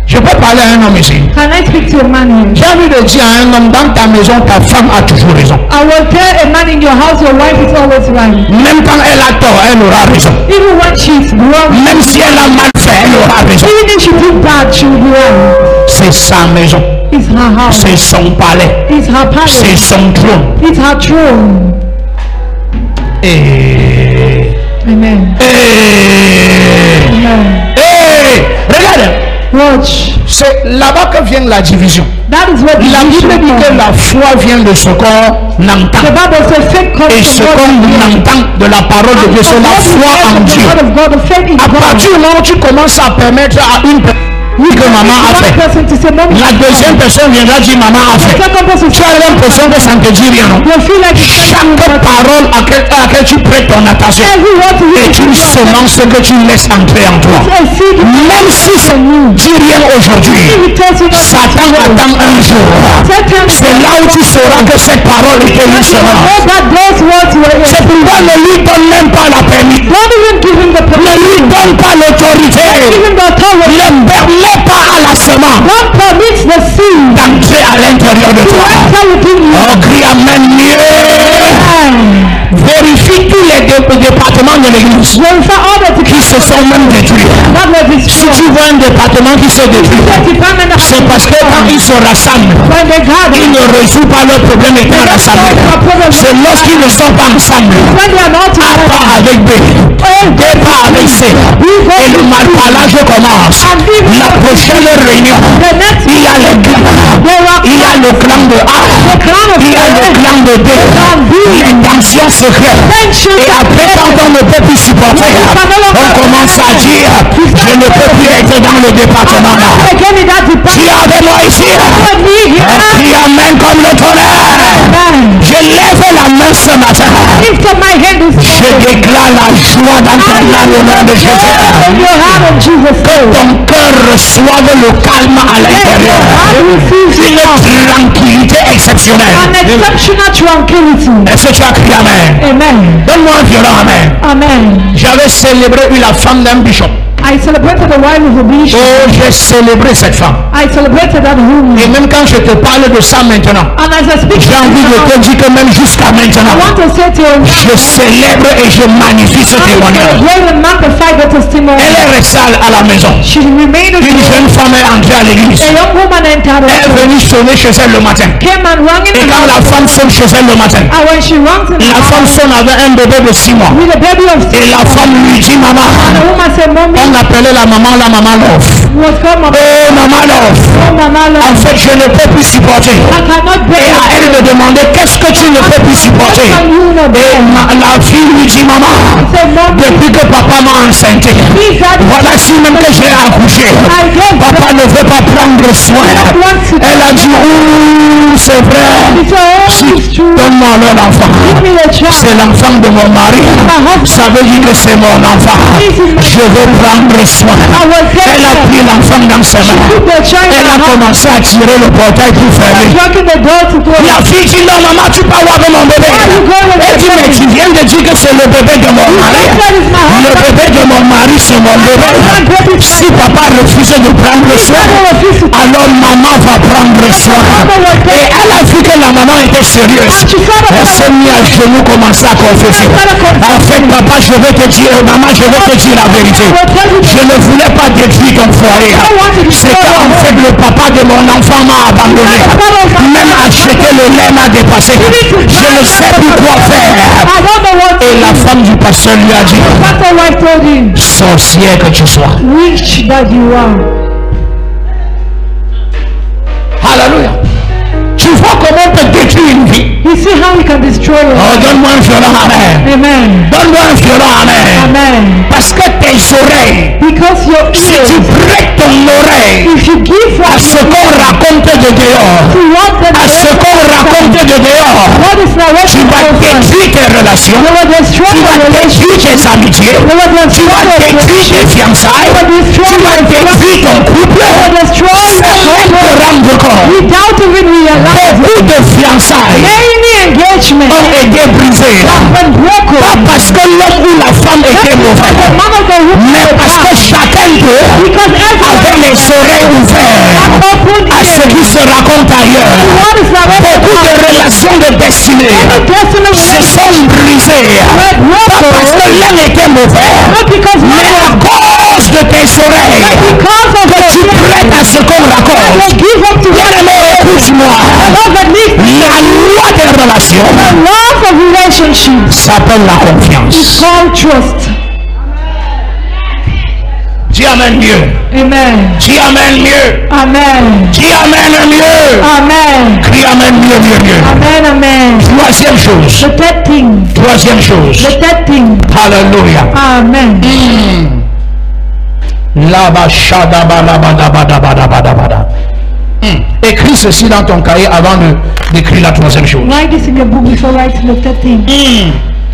Je peux parler à un homme ici. Can I speak to a man here? J'ai envie de dire à un homme, dans ta maison, ta femme a toujours raison. I will tell a man in your house, your wife is always right. Même quand elle a tort, elle aura raison. Even when she's wrong, Même si elle a mal fait, elle aura raison. even if she did bad, she will be right. C'est sa maison. It's her house. C'est son palais. It's her C'est palace. son trône. It's her throne. Et... Amen. Et... Amen. Et... Regarde. C'est là-bas que vient la division. That is what La Bible dit que la foi vient de ce qu'on entend. The Bible says faith comes Et ce from qu'on God. entend de la parole de Dieu, c'est la foi en Dieu. À partir du moment où tu commences à permettre à une personne que maman a fait, la deuxième personne viendra dire maman a fait. Tu as l'impression que ça ne te dit rien, non? Chaque parole à laquelle tu prêtes ton attention est une semence que tu laisses entrer en toi. Même si ça ne dit rien aujourd'hui, Satan attend un jour. C'est là où tu sauras que cette parole était une semence. C'est pourquoi ne lui donne même pas la permis. Ne lui donne pas l'autorité. Ne permet pas à la semence d'entrer à l'intérieur de toi. Oh, crie amen mieux. Vérifie tous les départements de l'église qui se sont même détruits. Si tu vois un département qui se détruit, c'est parce que quand ils se rassemblent, ils ne résolvent pas leurs problèmes étant rassemblés. C'est lorsqu'ils ne sont pas ensemble, A part avec B, B part avec C, et le malparlage commence. La prochaine réunion, il y a les clans, il y a le clan de A, il y a le clan de B, les tensions secrètes. Et après, quand on ne peut plus supporter, on commence à dire, je ne peux plus être dans le département là. Tu as avec moi ici, tu amènes comme le tonnerre. Je lève la main ce matin. Je déclare la joie dans ton âme au nom de Jésus. Que ton cœur reçoive le calme à l'intérieur. Une tranquillité exceptionnelle. Est-ce que tu as crié amen? Donne-moi un violent amen. J'avais célébré la femme d'un bishop. I celebrated the wife of a bishop. Oh, j'ai célébré cette femme. I celebrated that woman. Et même quand je te parle de ça maintenant, And as I speak, j'ai envie de te dire que même jusqu'à I maintenant, want to say to you, je célèbre et je magnifie ce témoignage. celebrate and magnify the testimony. Elle est restée à la maison. She remained Une jeune femme est entrée à l'église. a young woman entered. Elle est venue sonner chez elle le matin. Came and rang in Et the quand la femme sonne chez elle le matin, And when she rang in the la femme sonne avec un bébé de 6 mois. with a baby of 6 Et la femme lui dit, maman, the woman said, Mommy, on appelait la maman Love. was called Mama. Oh, maman Love. Oh, Mama En Love. fait, je ne peux plus supporter. I cannot Et bear à elle de demander, qu'est-ce que tu ne peux plus supporter? Can you not Et bear? la fille lui dit, maman, Said, Mommy, depuis que papa m'a enceinté, please, Daddy, voilà si même que j'ai accouché, I gave papa ne veut pas prendre soin. Elle a dit, ouh, c'est vrai. It's all is true. Donne-moi l'enfant. Give me the child. C'est l'enfant de mon mari. Ça veut dire que c'est mon enfant. Je veux prendre soin. I will take Elle a her. pris l'enfant dans ses mains. Put the child Elle in a her hand. commencé à tirer le portail pour fermer. Knocking the door to close. La fille dit, non maman, tu parles avec mon bébé. Elle dit, mais tu viens de dire que c'est le bébé de mon mari. Le bébé de mon mari, c'est mon bébé. Si papa refuse de prendre soin, alors maman va prendre soin. Et elle a vu que la maman était sérieuse. Elle s'est mise à genoux, commencer à confesser. En fait, papa, je vais te dire, maman, je vais te dire la vérité. Je ne voulais pas détruire ton foyer. C'est qu'en fait, le papa de mon enfant m'a abandonné. Même acheter le lait m'a dépassé. Je ne sais plus quoi faire. I don't know what Et la femme du pasteur lui a dit, Pastor wife told him, sorcière que tu sois. witch that you are. Alléluia. Tu vois comment on peut détruire une vie. You see how he can destroy your Oh, life. donne-moi un violent amen. Amen. Donne-moi un violent amen. Amen. Parce que tes oreilles, Because your si tu ears, prêtes ton oreille if you give à what ce qu'on raconte de dehors, to what the à ce qu'on raconte de dehors, what is now what tu you vas détruire tes relations, will destroy tu vas your relationship. détruire tes amitiés, You will tu destroy vas your détruire tes fiançailles, tu vas détruire ton couple, You will destroy sans même te rendre compte. without even realizing. Beaucoup de fiançailles Many engagements ont été brisées. have been Pas broken. parce que l'homme ou la femme était mauvais, The man of the woman mais parce que chacun d'eux because avait everyone les oreilles ouvertes opened à ce qui se raconte ailleurs. what is the Beaucoup de relations de destinée destiny se sont brisées. Pas parce que l'un était mauvais, not because mais à cause de tes oreilles because of que tu prêtes à ce qu'on raconte. give up to Bien-aimé, écoute-moi. love that needs La loi des relations love of relationships s'appelle la confiance. is called trust. Dis amen mieux. Amen. Dis amen mieux. Amen. Dis amen mieux. Amen. Crie amen mieux. Amen. Amen. Troisième chose. The third thing. Troisième chose. The third thing. Alléluia. Amen. Écris ceci dans ton cahier avant d'écrire la troisième chose. Write this in your book before writing the third thing.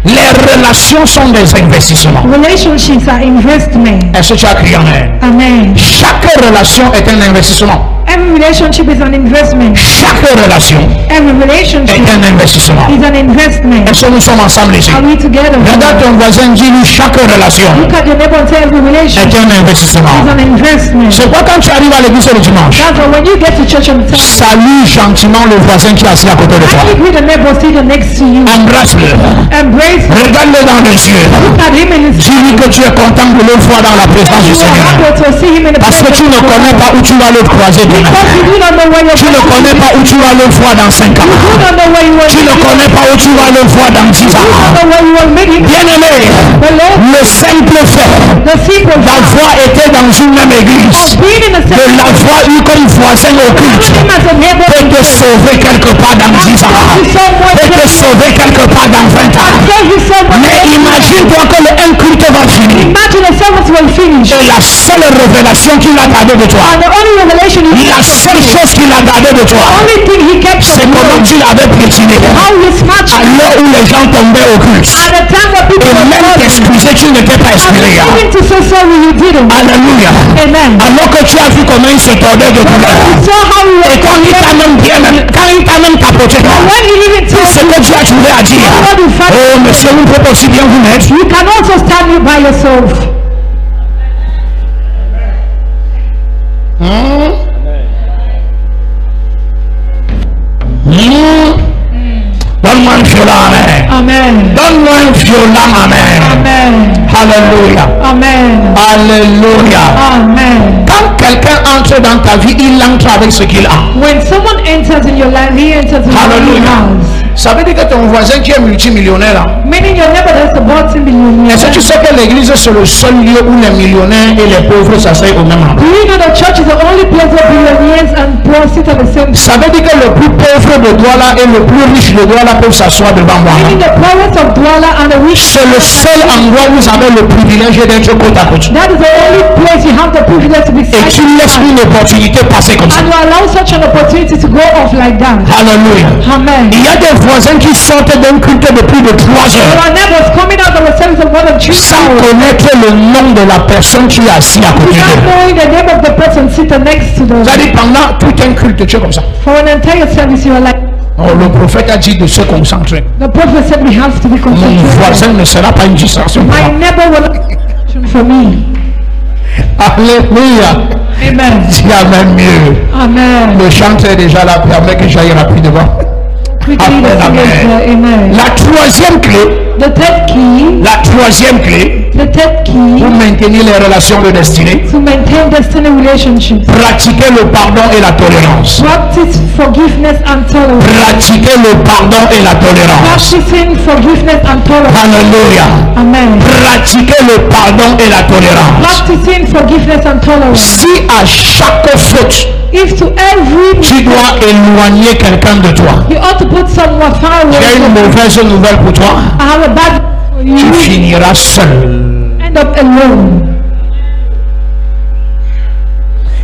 Les relations sont des investissements. Relationships are investment. Est-ce que tu as crié amen? Amen. Chaque relation est un investissement. Every relationship is an investment. Chaque relation Every relationship est un investissement. is an investment. Est-ce que nous sommes ensemble ici? Are we together? Regarde ton voisin, dis-lui chaque relation Look at your neighbor and say every relationship est un investissement. is an investment. C'est pourquoi quand tu arrives à l'église le dimanche, That's why when you get to church on Sunday, salue gentiment le voisin qui est assis à côté de toi. I greet the neighbor sitting next to you. Embrasse-le. Embrace him. Regarde-le dans les yeux. Look at him in his Dis-lui que tu es content de le voir dans la présence du You are Seigneur. happy to see him in the Parce que presence tu ne of God. connais pas où tu vas le croiser demain. Because you do not know where you're Tu ne going. connais pas où tu vas le voir dans 5 ans. You do not know where you will Tu ne connais pas où tu vas le voir dans 10 ans. You do not know where you will meet him. Bien-aimé, The Lord, le simple fait the secret d'avoir été dans une même église, of being in the de same l'avoir eu comme voisin au culte, him as a neighbor peut te sauver quelque part dans 10 ans, peut te sauver quelque part dans 20 ans. save you so much. Mais imagine-toi que un culte va finir Imagine the service will finish. et la seule révélation qu'il a gardée de toi, And the only revelation he la seule chose qu'il a gardée de toi, only thing he kept c'est from comment you, tu l'avais piétiné. how you smashed À l'heure où les gens tombaient au culte. at the time when people Et were même calling. t'excuser, tu n'étais pas expiré. Even to say sorry, you didn't. Alléluia. Amen. Alors que tu as vu comment il se tordait de douleur. You saw how he was. Et quand il t'a même bien, quand il t'a même tapoté, When he even tout told ce you que tu as trouvé à dire. what you found, Oh monsieur, vous ne pouvez pas aussi bien vous mettre. you can also stand you by yourself. Donne-moi un violent amen. Amen. Donne-moi un violent amen. Amen. Alléluia. Amen. Alléluia. Amen. Quand quelqu'un entre dans ta vie, il entre avec ce qu'il a. When someone enters in your life, he enters in what he Hallelujah. has. Ça veut dire que ton voisin qui est multimillionnaire, là, Meaning your neighbor that's a multi-millionaire. est-ce que tu sais que l'église c'est le seul lieu où les millionnaires et les pauvres s'asseyent au même endroit? Do you know the church is the only place where billionaires and poor sit at the same time? Ça veut dire que le plus pauvre de Douala et le plus riche de Douala peuvent s'asseoir devant moi. Meaning the poorest of Douala and the rich. C'est le seul endroit où vous avez le privilège d'être côte à côte. That is the only place you have the privilege to be Et tu laisses une opportunité passer comme ça. and you allow such an opportunity to go off like that. Alléluia. Amen. Il y a des voisins qui sortent d'un culte de plus de 3 There heures are neighbors coming out of the service of more than 3 sans hours connaître le nom de la personne qui est assise à côté without d'eux. knowing the name of the person sitting next to them. C'est-à-dire pendant tout un culte, tu es comme ça. For an entire service, you are like, Oh, le prophète a dit de se concentrer. the prophet said we have to be Mon concentrated. voisin ne sera pas une distraction pour My moi. neighbor will not for me. Alléluia. Amen. Dis amen mieux. Amen. Le chanteur est déjà là, permet que j'aille rapidement. Quickly, the Amen, singers, amen. amen. La troisième clé, The third key, pour maintenir les relations de destinée, to maintain destiny relationships. pratiquer le pardon et la tolérance. Practice forgiveness and tolerance. Pratiquer le pardon et la tolérance. Practicing forgiveness and tolerance. Alléluia. Amen. Pratiquer le pardon et la tolérance. Practicing forgiveness and tolerance. Si à chaque faute, If to every tu dois éloigner quelqu'un de toi, you ought to put someone far away j'ai une from you. mauvaise nouvelle pour toi, I have a bad for tu you. finiras seul. End up alone.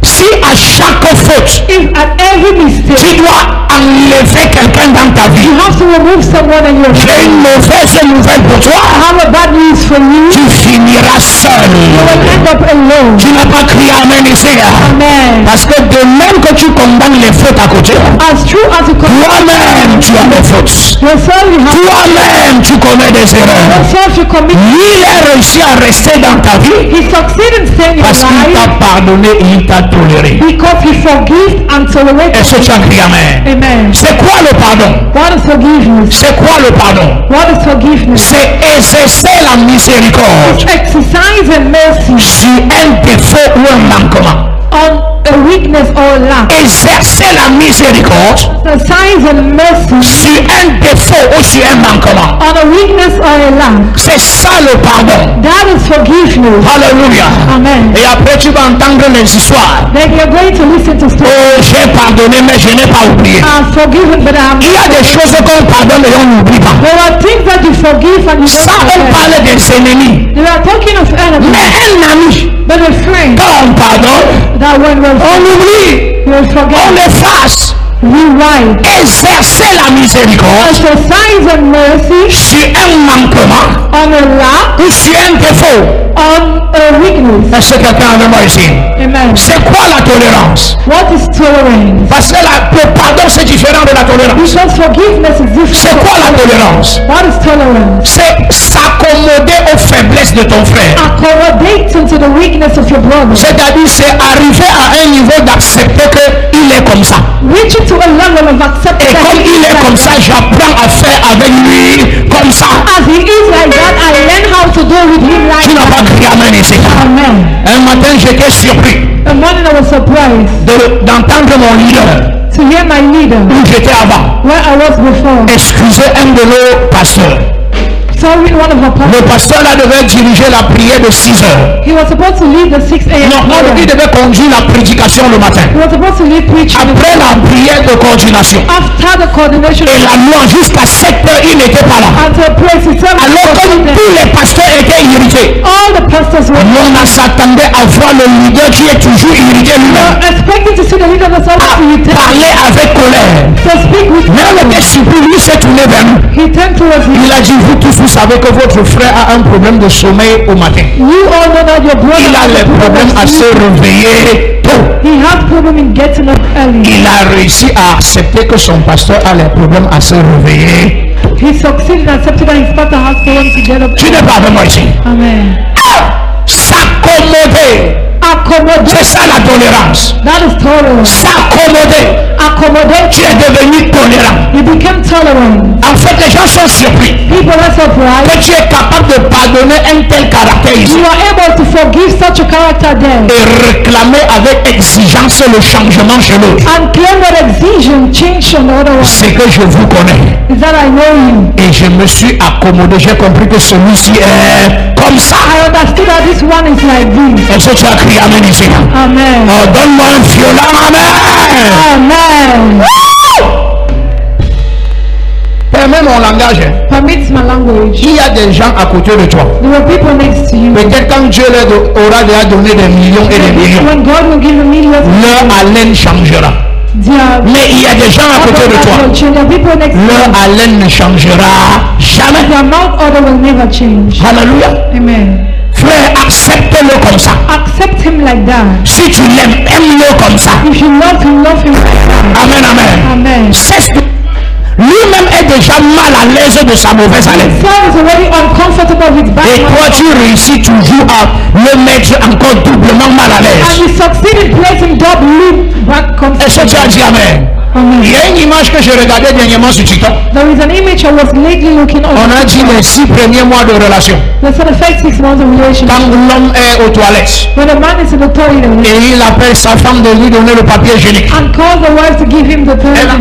Si à chaque faute, If at every mistake tu dois enlever quelqu'un dans ta vie, you have to remove someone in your life, j'ai une mauvaise nouvelle pour I toi, have a bad news for you. tu finiras seul. You will end up alone. Tu n'as pas crié amen ici. Amen. Parce que de même que tu condamnes les fautes à côté, As true as you commit toi-même tu as des fautes. yourself, you have Toi-même tu commets des erreurs. yourself you commit. Il a réussi à rester dans ta vie He succeeded in staying in parce your qu'il t'a life pardonné et il t'a toléré. because he forgives and tolerates. Est-ce que tu as crié amen? Amen. C'est quoi le pardon? What is forgiveness? C'est quoi le pardon? What is forgiveness? C'est exercer la miséricorde Exercise and mercy sur un défaut ou un manquement. on a weakness or a lack. Exercer la miséricorde Exercise and mercy sur un défaut ou sur un manquement. on a weakness or a lack. C'est ça le pardon. That is forgiveness. Alléluia. Amen. Et Et après tu vas entendre les histoires. Then you're going to listen to stories. Oh, j'ai pardonné mais je n'ai pas oublié. I've forgiven, but I'm Il y a des choses qu'on pardonne et on n'oublie pas. There are things that you forgive and you don't Ça, on forget. parle des ennemis. They are talking of enemies, Mais un ami, but a friend quand on pardonne, that when on oublie, we'll on forget, efface. rewrite, Exercer la miséricorde exercise and mercy sur un manquement on a lack, ou sur un défaut. on a weakness. Est-ce que quelqu'un avec moi ici? Amen. C'est quoi la tolérance? What is tolerance? Parce que le pardon c'est différent de la tolérance. Because forgiveness is different. C'est quoi la tolérance? What is tolerance? C'est s'accommoder aux faiblesses de ton frère. Accommodating to the weakness of your brother. C'est-à-dire c'est arriver à un niveau d'accepter qu'il est comme ça. Reaching to a level of acceptance. Et comme il est comme ça, j'apprends à faire avec lui comme ça. As he is like that, I learn how to do with him like Tu n'as pas that. crié amen ici. Amen. Un matin, j'étais surpris A morning I was surprised d'entendre mon leader to hear my leader où j'étais avant where I was before. excuser un de nos pasteurs. Sorry, one of our Le pastors. pasteur là devait diriger la prière de 6 heures. He was supposed to lead the 6 a.m. Non, il prayer. devait conduire la prédication le matin. He was supposed to lead preaching Après la prière de coordination after the coordination et la louange jusqu'à 7 heures, il n'était pas là. until praise. He said, Alors comme tous les pasteurs étaient irrités, all the pastors were on s'attendait à voir le leader qui est toujours irrité lui-même expecting to see the leader of the service irritated. parler avec colère. To speak with Mais on était surpris, lui s'est tourné vers nous. He turned towards him. Il a dit, vous tous, vous savez que votre frère a un problème de sommeil au matin. You all know that your brother Il a has les a problem problèmes à of se sleep. réveiller tôt. He has problem in getting up early. Il a réussi à accepter que son pasteur a les problèmes à se réveiller. He succeeded in accepting that his pastor has problem to get up Tu n'es early. pas avec moi ici. Amen. S'accommoder. Accommodate. C'est ça la tolérance. That is tolerance. S'accommoder. Accommodate. Tu es devenu tolérant. You become tolerant. En fait, les gens sont surpris People are surprised. que tu es capable de pardonner un tel caractère ici You are able to forgive such a character there et réclamer avec exigence le changement chez l'autre. and claim that excision change on the other one. C'est que je vous connais Is that I know you. et je me suis accommodé. J'ai compris que celui-ci est comme ça. I understood that this one is like this. Est-ce que tu as crié amen ici? Amen. Oh, donne-moi un violent amen. Amen. Permets mon langage. Hein. Permits my language. Il y a des gens à côté de toi. There are people next to you. Peut-être quand Dieu leur aura déjà donné des millions et des millions, When God will give you millions, leur haleine changera. Mais il y a des gens à côté de toi. there are people next to Leur you. haleine ne changera jamais. Their mouth odor will never change. Alléluia. Amen. Frère, accepte-le comme ça. Accept him like that. Si tu l'aimes, aime-le comme ça. If you love him like that. Amen, amen. Amen. Cesse de... Lui-même est déjà mal à l'aise de sa mauvaise haleine. Son is already uncomfortable with bad Et toi, tu réussis toujours à le mettre encore doublement mal à and l'aise. you succeed in placing doubly bad Est-ce que tu as dit amen? Amen. Il y a une image que je regardais dernièrement sur TikTok. There is an image I was lately looking On on. a dit les 6 premiers mois de relation. They said the first 6 months of relationship. Quand l'homme est aux toilettes When a man is in the toilet et il appelle sa femme de lui donner le papier hygiénique. and calls the wife to give him the toilet.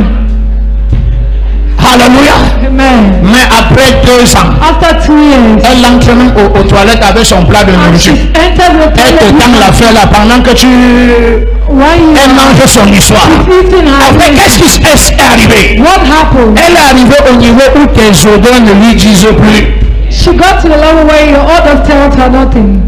Alléluia. Amen. Mais après 2 ans, After 2 years, elle entre même aux toilettes avec son plat de and nourriture. she's entered the Elle te toilet. tend l'affaire là pendant que tu... Why Elle you mange son histoire. eating her? Après, qu'est-ce qui est arrivé? What happened? Elle est arrivée au niveau où tes odeurs ne lui disent plus. She got to the level where your orders tell her nothing.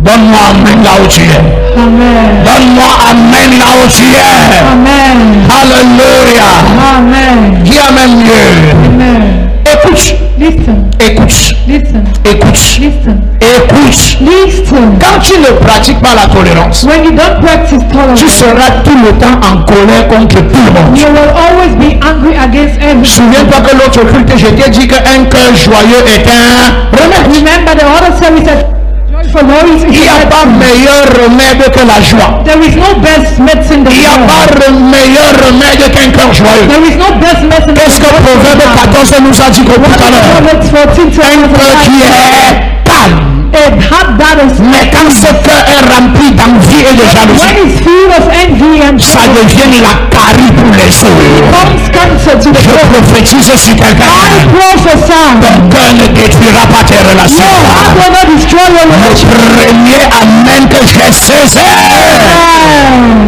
Donne-moi amen là où tu es. Amen. Donne-moi amen là où tu es. Amen. Alléluia. Amen. Dis amen mieux. Amen. Écoute. Listen. Écoute. Listen. Écoute. Listen. Écoute. Listen. Quand tu ne pratiques pas la tolérance, When you don't practice tu tolerance, seras tout le temps en colère contre tout le monde. you will always be angry against everyone. Souviens-toi que l'autre culte, je t'ai dit qu'un cœur joyeux est un remède. Remember the other service that joyful noise Il is n'y a pas meilleur remède que la joie. There is no best medicine than Il n'y a joy. pas meilleur remède qu'un cœur joyeux. There is no best medicine than Qu'est-ce que Proverbe 14 nous a dit tout à l'heure? Proverbs 14 Un cœur qui est calme. a heart that is Mais quand ce cœur est rempli d'envie et de when jalousie, it's full of envy and ça devient la carie pour les autres. comes answer to the Je prayer. prophétise sur quelqu'un. I prophesy. Ton cœur ne détruira pas tes relations. Your heart will not destroy your Le relationship. premier amen que j'ai saisi.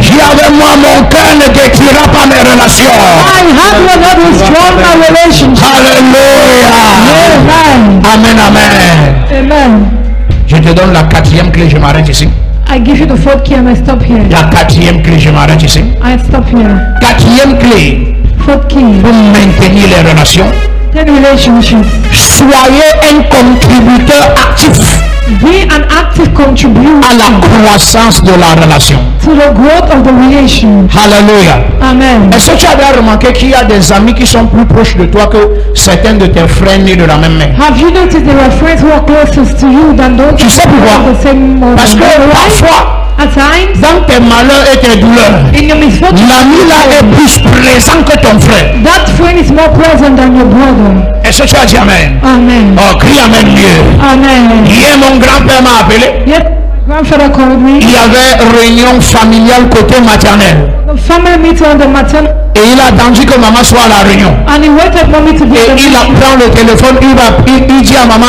J'ai avec moi, mon cœur ne détruira pas mes relations. My heart will not destroy my relationship. Alléluia. Amen. Amen, amen. Amen. Je te donne la quatrième clé, je m'arrête ici. I give you the fourth key and I stop here. La quatrième clé, je m'arrête ici. I stop here. Quatrième clé Fourth key. pour maintenir les relations. 10 relationships. Soyez un contributeur actif Be an active contributor à la croissance de la relation. to the growth of the relation. Alléluia. Amen. Est-ce que tu as bien remarqué qu'il y a des amis qui sont plus proches de toi que certains de tes frères nés de la même mère? Have you noticed there are friends who are closest to you than those Tu sais who pourquoi? have the same mother? Parce que parfois, At times, dans tes malheurs et tes douleurs, in your misfortune, l'ami là est plus présent que ton frère. that friend is more present than your brother. Est-ce que tu as dit amen? Amen. Oh, crie amen mieux. Amen. Hier, mon grand-père m'a appelé. Yes, my grandfather called me. Il y avait réunion familiale côté maternel. The family meeting on the maternity, Et il a attendu que maman soit à la réunion. and he waited for me to be Et the il prend le téléphone, il dit à maman,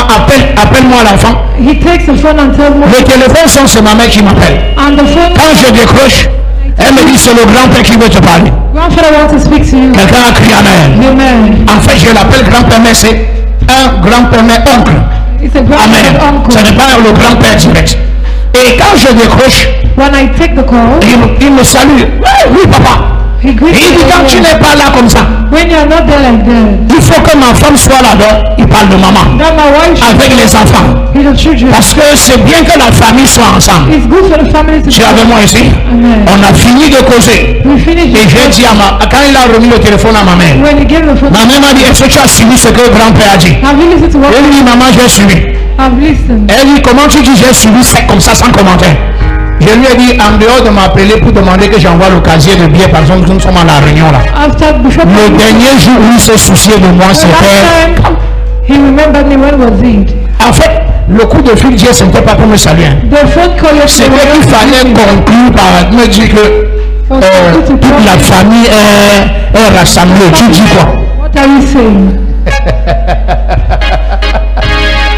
appelle-moi l'enfant. He takes the phone and tells me, Le téléphone sonne, c'est ma mère qui m'appelle. and the phone, Quand je décroche, elle me dit, c'est le grand-père qui veut te parler. grandfather wants to speak to you. Quelqu'un a crié amen. Amen. En fait, je l'appelle grand-père, mais c'est un grand-père, mais oncle. It's a grandfather Amen. uncle. Ce n'est pas le grand-père direct. Et quand je décroche, When I take the call, il me salue. Oui, papa. he Et greets il dit, quand tu me. n'es pas là comme ça, When you're not there like that, il faut que ma femme soit là-bas. Il parle de maman. that my wife should Avec les enfants. be the children. Parce que c'est bien que la famille soit ensemble. It's good for the family to Tu es avec moi ici? Amen. On a fini de causer. We finished Et j'ai dit quand il a remis le téléphone à ma mère, when he gave the phone. ma mère m'a dit, est-ce que tu as suivi ce que le grand-père a dit? Have you listened to what Elle dit, maman, j'ai suivi. I've listened? Elle dit, comment tu dis j'ai suivi? C'est comme ça, sans commentaire. Je lui ai dit, en dehors de m'appeler pour demander que j'envoie le casier de billets, par exemple, nous sommes à la réunion là. Before Le dernier jour où il s'est soucié de moi, the c'était... last time he remembered me, when was it? En fait, le coup de fil d'hier, ce n'était pas pour me saluer. The phone call yesterday C'était qu'il fallait conclure par me dire que toute la famille est rassemblée. Tu dis quoi? What are you saying?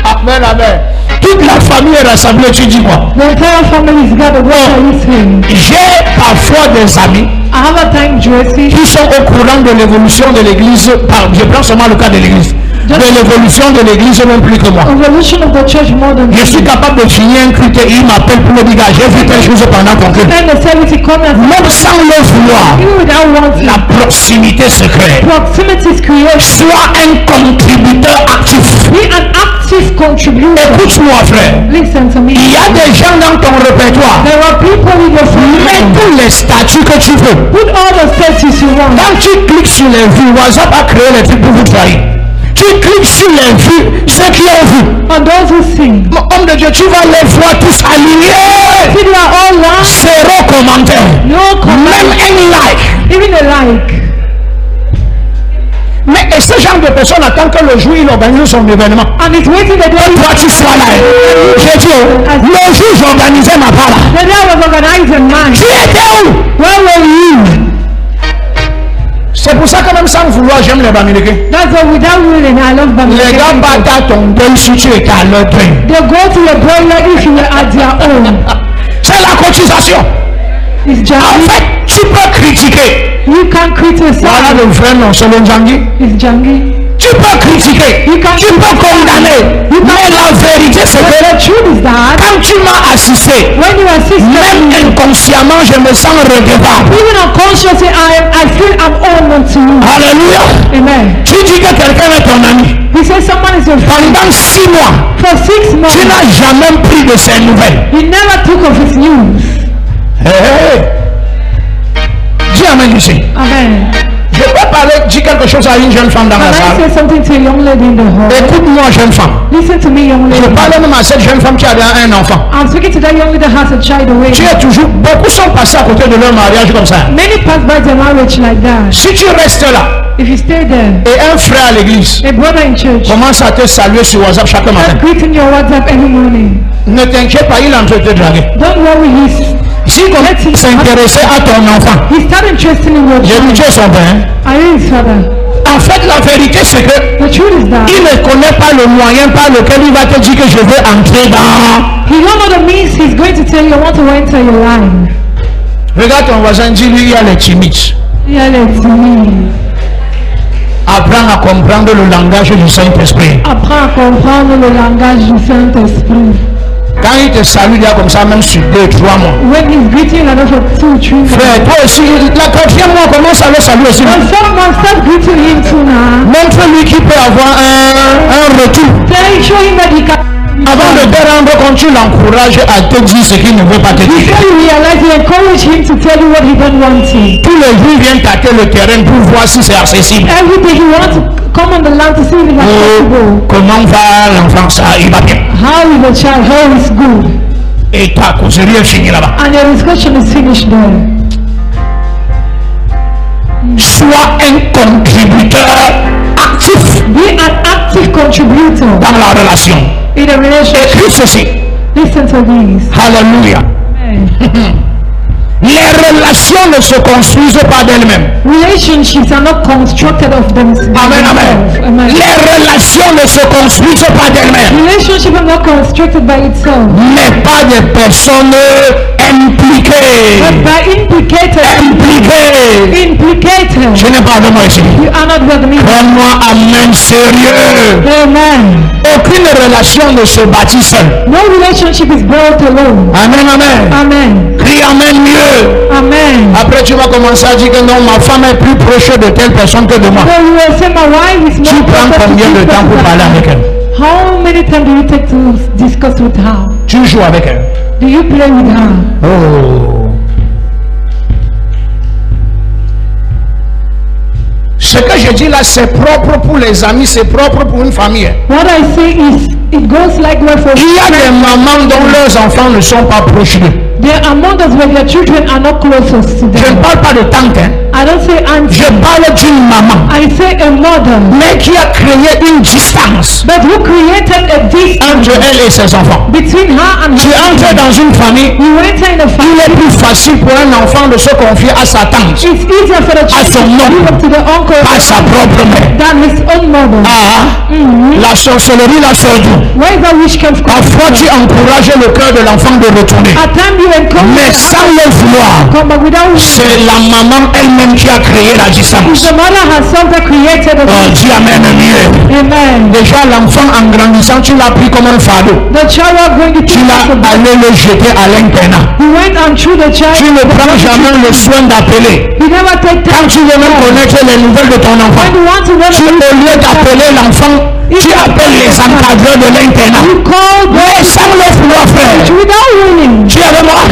Amen, amen. Toute la famille est rassemblée. Tu dis quoi? The entire family is gathered. What are you saying? J'ai parfois des amis I have a time, Joyce. qui sont au courant de l'évolution de l'église. Je prends seulement le cas de l'église. De l'évolution de l'église, même plus que moi. Evolution of the church more than Je suis capable de finir un culte et il m'appelle pour me dire, j'ai vu telle chose pendant ton culte. then the service come and Même sans le vouloir, even without wanting. la proximité se crée. Proximity is creation. Sois un contributeur actif. Be an active contributor. Écoute-moi, frère. Listen to me. Il y a des gens dans ton répertoire. There are people in your Mets family. tous les statuts que tu veux. Put all the statues you want. Quand tu cliques sur les vues, WhatsApp a créé les trucs pour vous trahir. Tu cliques sur les vues, ceux qui ont vu. And those who sing. Mon homme de Dieu, tu vas les voir tous alignés. See, they are all lying. Zéro commentaire. No comment. Même un like. Even a like. Mais et ce genre de personne attend que le jour il organise son événement. And it's waiting the day. Toi tu sois là. J'ai dit, le jour j'organisais ma part là. The day I was organizing mine. Tu étais où? Where were you? C'est pour ça que même sans vouloir, j'aime les Bamileke. That's why without willing, I love them. Les gars battent à ton deuil si tu étais à leur deuil. They go to your boiler if you were at their own. C'est la cotisation. It's En Jangi. fait, tu peux critiquer. You can't criticize. Voilà le vrai nom, c'est le Njangui. It's Jangi. Tu peux critiquer. Tu peux condamner. Mais la vérité, c'est But que the truth is that quand tu m'as assisté, when you assist même me, inconsciemment, je me sens redevable. even unconsciously, I feel I'm owed to you. Alléluia. Amen. Tu dis que quelqu'un est ton ami. He says someone is your friend. Pendant 6 mois, For 6 months, tu n'as jamais pris de ses nouvelles. he never took of his news. Hey. Dis amen ici. Amen. Je peux parler, dis quelque chose à une jeune femme dans Can la I salle. say something to a young lady in the hall? Écoute-moi, jeune femme. Listen to me, young Je lady. parle même à cette jeune femme qui a un enfant. I'm speaking to that young lady that has a child away. Tu es toujours, beaucoup sont passés à côté de leur mariage comme ça. Many pass by their marriage like that. Si tu restes là If you stay there, et un frère à l'église a brother in church, commence à te saluer sur WhatsApp chaque matin, start greeting your WhatsApp every morning. ne t'inquiète pas, il est en train de te draguer. Don't worry, s'intéresser à ton enfant. He started interested in your J'ai dit, child. tu es son père. Are you his father? En fait, la vérité, c'est que The truth is that il ne connaît pas le moyen par lequel il va te dire que je veux entrer dans... he don't know the means he's going to tell you, I want to enter your life. Regarde ton voisin, dis-lui, il y a les timides. Yeah, let's me. Apprends à comprendre le langage du Saint-Esprit. Apprends à comprendre le langage du Saint-Esprit. Quand il te salue, il y a comme ça, même sur 2-3 mois. When he's greeting another for 2-3 months. Frère, toi aussi, la 4e mois, commence à le saluer aussi. On some months, start greeting him too now. Montre-lui qu'il peut avoir un retour. Show him that he can. Avant de te rendre compte, tu l'encourages à te dire ce qu'il ne veut pas te dire. Before you realize, you encourage him to tell you what he don't want to. Tous les jours, il vient tâter le terrain pour voir si c'est accessible. Every day he wants to come on the land to see if it's accessible. Comment va l'enfant? Ça, il va bien. How is the child? How is good? Et ta causerie est finie là-bas. And your discussion is finished there. Sois un contributeur actif Be an active contributor dans la relation. in a relationship. Écris ceci. Listen to this. Alléluia. Amen. Les relations ne se construisent pas d'elles-mêmes. Relationships are not constructed of themselves. Amen, amen. Amen. Les relations ne se construisent pas d'elles-mêmes. Relationships are not constructed by itself, Mais pas des personnes impliquées. but by implicated. Implicated. Je n'ai pas de moi ici. You are not with me. Prends-moi amen sérieux. Amen. Aucune relation ne se bâtit seule. No relationship is built alone. Amen, amen. Amen. Crie amen mieux. Amen. Après tu vas commencer à dire que non, ma femme est plus proche de telle personne que de moi. So you will say my wife is Tu more prends closer to combien de this temps pour person parler than avec I. elle? How many times do you take to discuss with her? Tu joues avec elle. Do you play with her? Oh. Ce que je dis là, c'est propre pour les amis, c'est propre pour une famille. What I say is, it goes likewise for Il y a des mamans dont leurs enfants ne sont pas proches d'eux. there are mothers where their children are not closest to Je ne them. parle pas de tante, hein. I don't say auntie. Je parle d'une maman, I say a mother, mais qui a créé une distance but who created a distance entre elle et ses enfants. between her and Tu her entres children. dans une famille, You enter in a il family. est plus facile pour un enfant de se confier à sa tante, It's easier for the child to son oncle. give up to the uncle à sa propre mère. than his own mother. Ah, la sorcellerie, la sordue. Where is that witchcraft coming Parfois, tu from? encourages le cœur de l'enfant de retourner. At times you encourage Mais the sans le vouloir, come back without c'est la maman elle-même qui a créé la It's distance. the mother herself that created the Oh, dis amen mieux. Amen. Déjà, l'enfant en grandissant, tu l'as pris comme un fardeau. The child was going to Tu teach l'as us about. allé le jeter à l'internat. He went and threw the child. Tu ne prends jamais le soin d'appeler. He never take Quand time. tu veux même connaître les nouvelles de ton enfant, When you want to know tu, au lieu d'appeler l'enfant, tu appelles les encadreurs de l'internat. you call Mais them sans le vouloir faire. without willing. Tu es avec moi.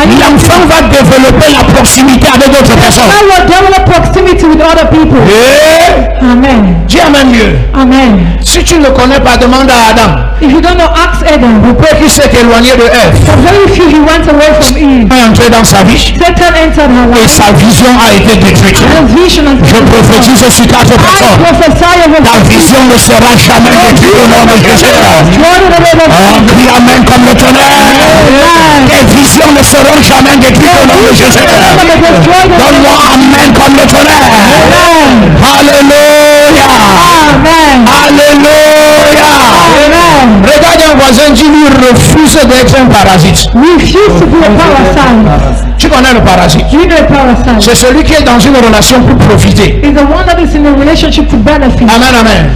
L'enfant va développer la proximité avec d'autres personnes. I will develop proximity with other people. Et Amen. dis amen mieux. Amen. Si tu ne connais pas, demande à Adam. If you don't know, ask Adam. Pourquoi il s'est éloigné de Ève? For very few, he went away from Eve. Il est entré dans sa vie Satan entered her et life. sa vision a été détruite. His vision has Je been prophétise sur 4 I personnes. prophesy over Ta vision ne sera jamais détruite au nom de Jésus. Oh, crie amen comme le tonnerre. Tes visions ne seront jamais détruites au nom de Jésus. Donne-moi amen comme le tonnerre. Alléluia. Amen. Alléluia. Amen. Regarde un voisin, dis-lui refuse d'être un parasite. Refuse to be a parasite. Tu connais le parasite? You know a parasite. C'est celui qui est dans une relation pour profiter. Is the one that is in a relationship to benefit. Amen, amen.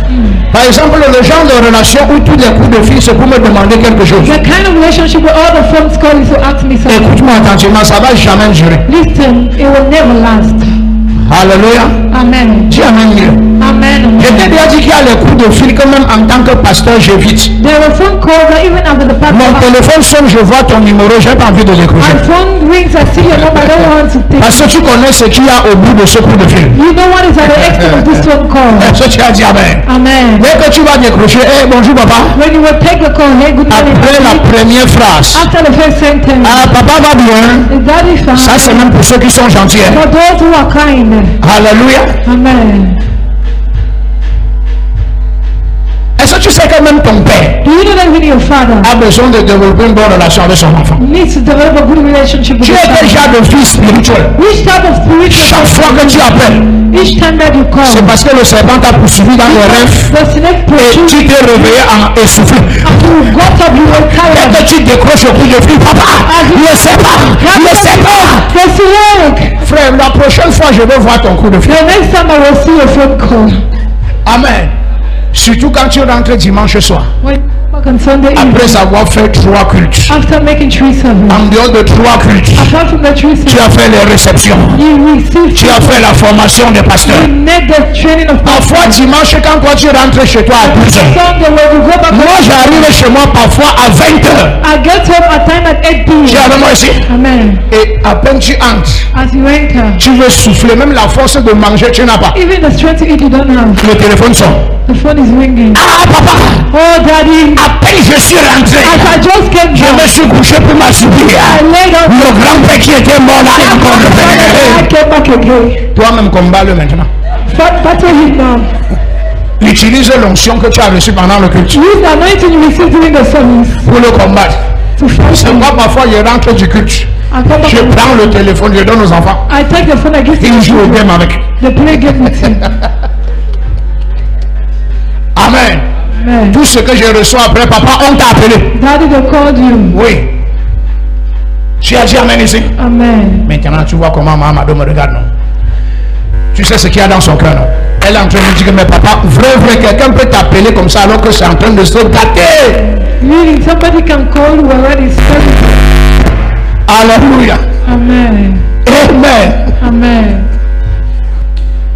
Par exemple, le genre de relation où tous les coups de fil, c'est pour me demander quelque chose. The kind of relationship where all the friends call you to ask me something. Écoute-moi attentivement, ça va jamais durer. Listen, it will never last. Alléluia. Amen. Dis amen mieux. Amen. Je t'ai déjà dit qu'il y a les coups de fil que même en tant que pasteur, j'évite. There are phone calls that even after the Mon pastor, téléphone sonne, je vois ton numéro, j'ai pas envie de décrocher. my phone rings, I see your number, I don't want to take Parce que tu connais ce qu'il y a au bout de ce coup de fil. You know what is at the extent of this phone call. Est-ce que tu as dit amen? Amen. Dès que tu vas décrocher, bonjour papa. When you will take the call, hey, good morning. Après la première phrase, After the first sentence, ah papa va bien. is that is Ça c'est fine? même pour ceux qui sont gentils. Hein. For those who are kind. Alléluia. Amen. Est-ce que tu sais que même ton père Do you know that even your father a besoin de développer une bonne relation avec son enfant? needs to develop a good relationship with Tu his es quel son? genre de fils spirituel? Which type of spiritual Chaque fois que tu appelles, each time that you call, c'est parce que le serpent t'a poursuivi dans les rêves the snake et pursues tu t'es réveillé en essoufflé. you got up, you were Dès tired. que tu décroches au coup de fil, papa, ne sais pas, ne sais pas. The snake. Frère, la prochaine fois, je vais voir ton coup de fil. The next time I will see your phone call. Amen. Surtout quand tu rentres dimanche soir, When you come back on Sunday evening, après avoir fait 3 cultes. after making 3 services, En dehors de 3 cultes, apart from the 3 tu services, as fait les réceptions. you receive, Tu as fait la formation des pasteurs. you need the training of Parfois, dimanche, quand toi tu rentres chez toi à 12h, Sunday when you go back moi home, j'arrive chez moi parfois à 20h. I get home at time at 8 Tu es p.m. avec moi ici. Amen. Et à peine tu entres, As you enter, tu veux souffler, même la force de manger, tu n'as pas. even the strength to eat you don't have. Le téléphone sonne. The phone is ringing. Ah papa, Oh daddy, à peine je suis rentré, as I just came je me back, suis couché pour m'assoupir. I laid on Le grand-père qui était mort là est encore I revenu. came back again. Toi-même combat-le maintenant. Battle him now. Utilise l'onction que tu as reçue pendant le culte Use the anointing you received during the service pour le combattre. to fight C'est him. moi parfois je rentre du culte, I come back je and prends le téléphone, je donne aux enfants. I take the phone, I give to Ils the jouent au children. game avec. They play game with you. Amen. Amen. Tout ce que je reçois après, papa, on t'a appelé. Daddy, they called you. Oui. Tu as dit amen ici. Amen. Maintenant, tu vois comment maman me regarde, non? Tu sais ce qu'il y a dans son cœur, non? Elle est en train de dire que, mais papa, vrai, quelqu'un peut t'appeler comme ça alors que c'est en train de se gâter. Really, somebody can call you already. Alléluia. Amen. Amen. Amen.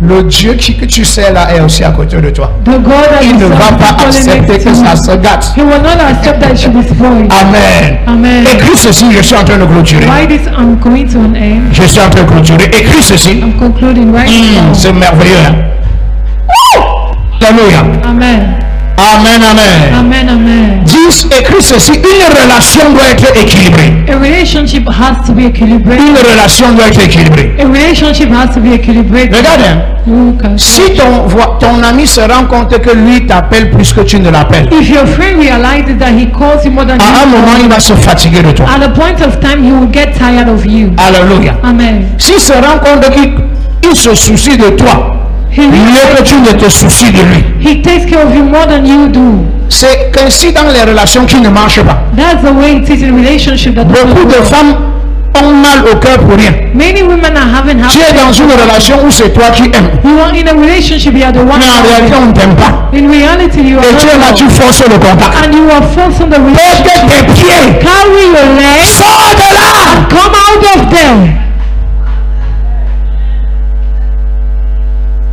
Le Dieu que tu sais là est aussi à côté de toi. The God that Il you ne va serve pas is calling accepter next to que ça you. se gâte. He will not accept that it should be spoiled. Amen. Amen. Écris ceci, je suis en train de clôturer. Why this? I'm going to an end. Je suis en train de clôturer. Écris ceci. I'm concluding right now. C'est merveilleux. Hein? Alléluia. Amen. Amen, amen. Amen. Amen. 10, écris ceci. Une relation doit être équilibrée. A relationship has to be equilibrated. Une relation doit être équilibrée. A relationship has to be equilibrated. Regarde, hein. You can- Si ton ami se rend compte que lui t'appelle plus que tu ne l'appelles, If your friend realizes that he calls you more than à un moment il you, va se fatiguer de toi. at a point of time he will get tired of you. Alléluia. Amen. S'il se rend compte qu'il se soucie de toi, He, mieux que tu ne te soucies de lui. he takes care of you more than you do. C'est qu'ainsi dans les relations qui ne marchent pas, That's the way it is in relationship that doesn't beaucoup de work. femmes ont mal au cœur pour rien. Many women are having Tu es dans une relation où c'est toi qui aimes, You are in a relationship, you are the one. mais en réalité on ne t'aime pas. In reality, you are Et tu es là, not tu loved. forces le contact. And you are forcing the relationship. Porte tes pieds, Carry your legs. sors de là. Come out of there.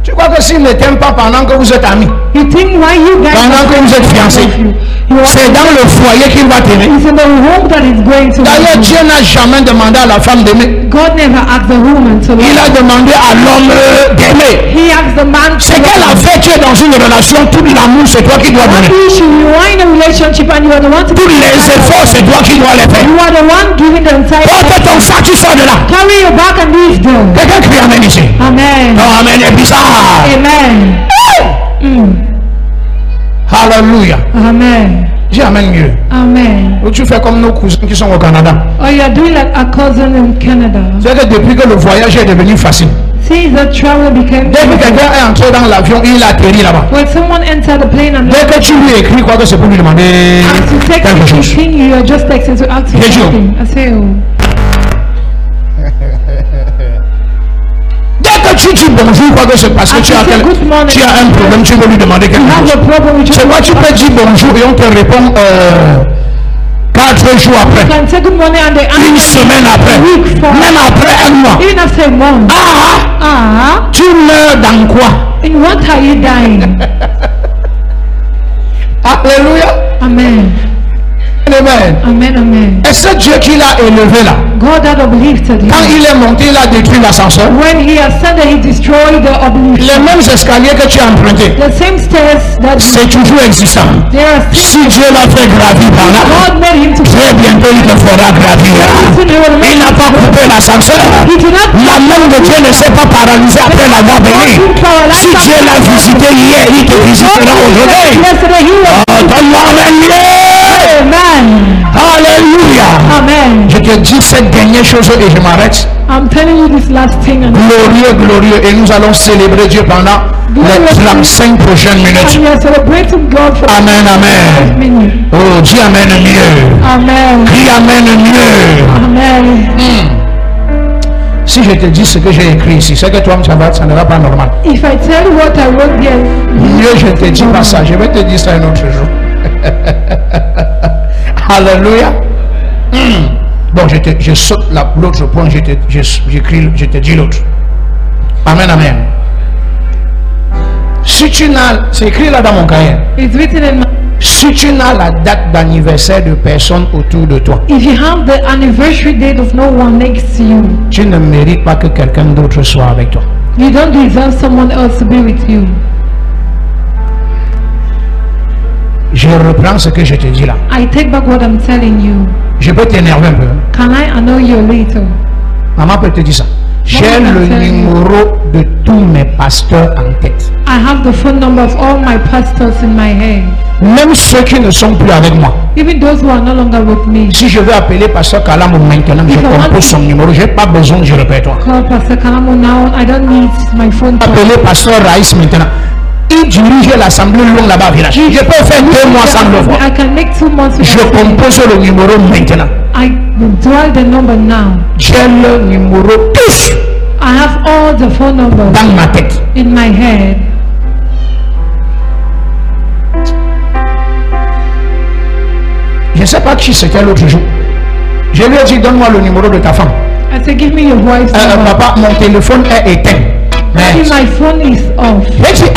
Tu crois que s'il ne t'aime pas pendant que vous êtes amis, You think why you guys pendant que vous êtes fiancés, c'est dans le foyer qu'il va t'aimer. It's in the home that is going to D'ailleurs, love you. Dieu n'a jamais demandé à la femme d'aimer. God never asked the woman to Il a love. demandé à l'homme d'aimer. He asked the man to C'est qu'elle a love. fait, tu es dans une relation, tout l'amour, c'est toi qui dois What donner. issue? You are in a relationship and you are the one to Tous les efforts, c'est toi qui dois les faire. You are the one giving the entire. Porte ton sac, tu sors de là. Carry your back and leave them. Quelqu'un crie amen ici. Amen. Non, amen est bizarre. Amen. Alléluia. Amen. Dis amen mieux. Amen. Ou tu fais comme nos cousins qui sont au Canada. Or you are doing like a cousin in Canada. C'est que depuis que le voyage est devenu facile, Since the travel became dès que quelqu'un est entré dans l'avion, il atterrit là-bas. when someone entered the plane and Dès que tu lui écris quoi que c'est pour lui demander to text quelque chose. anything, you are just texting to ask for Yes, you. something. I say, oh. Dès que tu dis bonjour, quoi que c'est parce que tu as, tu as un problème, tu veux lui demander quelque You have chose. a problem with C'est your quoi, tu peux dire bonjour et on te répond 4 jours You après, can say good morning and they une answer semaine après, week for même après un mois. even after a month. Ah, tu meurs dans quoi? In what are you dying? Alléluia. Amen. Amen. Amen. Amen, amen. Et ce Dieu qui l'a élevé là, God that uplifted quand him. il est monté, il a détruit l'ascenseur. When he ascended, he destroyed the uplift. Les mêmes escaliers que tu as empruntés, The same stairs that c'est toujours existant. they are Si still. Dieu l'a fait gravir par là, God made him to très bientôt il te fera gravir. Il n'a pas coupé l'ascenseur. He did not. La main de Dieu ne s'est pas paralysée après l'avoir béni. Si Dieu l'a visité hier, il te visitera aujourd'hui. Yesterday he was. Oh, donne-moi un amen. Amen. Alléluia. Amen. Je te dis cette dernière chose et je m'arrête. I'm telling you this last thing, and Glorieux, glorieux. Et nous allons célébrer Dieu pendant les 35 prochaines minutes. we are celebrating God for Amen, amen. minute. Oh, dis amen mieux. Amen. Dis amen mieux. Amen. Si je te dis ce que j'ai écrit ici, c'est que toi, ça ne va pas normal. If I tell you what I wrote there, Mieux, je ne te dis pas ça. Je vais te dire ça un autre jour. Alléluia. Bon, je saute l'autre point, je te dis l'autre. Amen, amen. Si tu n'as, c'est écrit là dans mon cahier. it's written in my. Si tu n'as la date d'anniversaire de personne autour de toi, If you have the anniversary date of no one next to you, tu ne mérites pas que quelqu'un d'autre soit avec toi. you don't deserve someone else to be with you. Je reprends ce que je te dis là. I take back what I'm telling you. Je peux t'énerver un peu. Can I annoy you a little? Maman peut te dire ça. J'ai le numéro de tous mes pasteurs en tête. I have the phone number of all my pastors in my head. Même ceux qui ne sont plus avec moi. Even those who are no longer with me. Si je veux appeler Pasteur Kalamo maintenant, je compose son numéro. Je n'ai pas besoin du répertoire. Call Pastor Kalamo now. I don't need my phone call. Appeler Pasteur Raïs maintenant. Il dirige l'assemblée long là-bas au village. Je peux faire 2 mois sans le voir. I can make 2 months Je without him. compose le numéro maintenant. I dial the number now. J'ai le numéro tous I have all the phone numbers dans ma tête. in my head. Je ne sais pas qui c'était l'autre jour. Je lui ai dit, donne-moi le numéro de ta femme. I said, give me your wife's number. Papa, mon téléphone est éteint. Daddy, my phone is off. J'ai dit,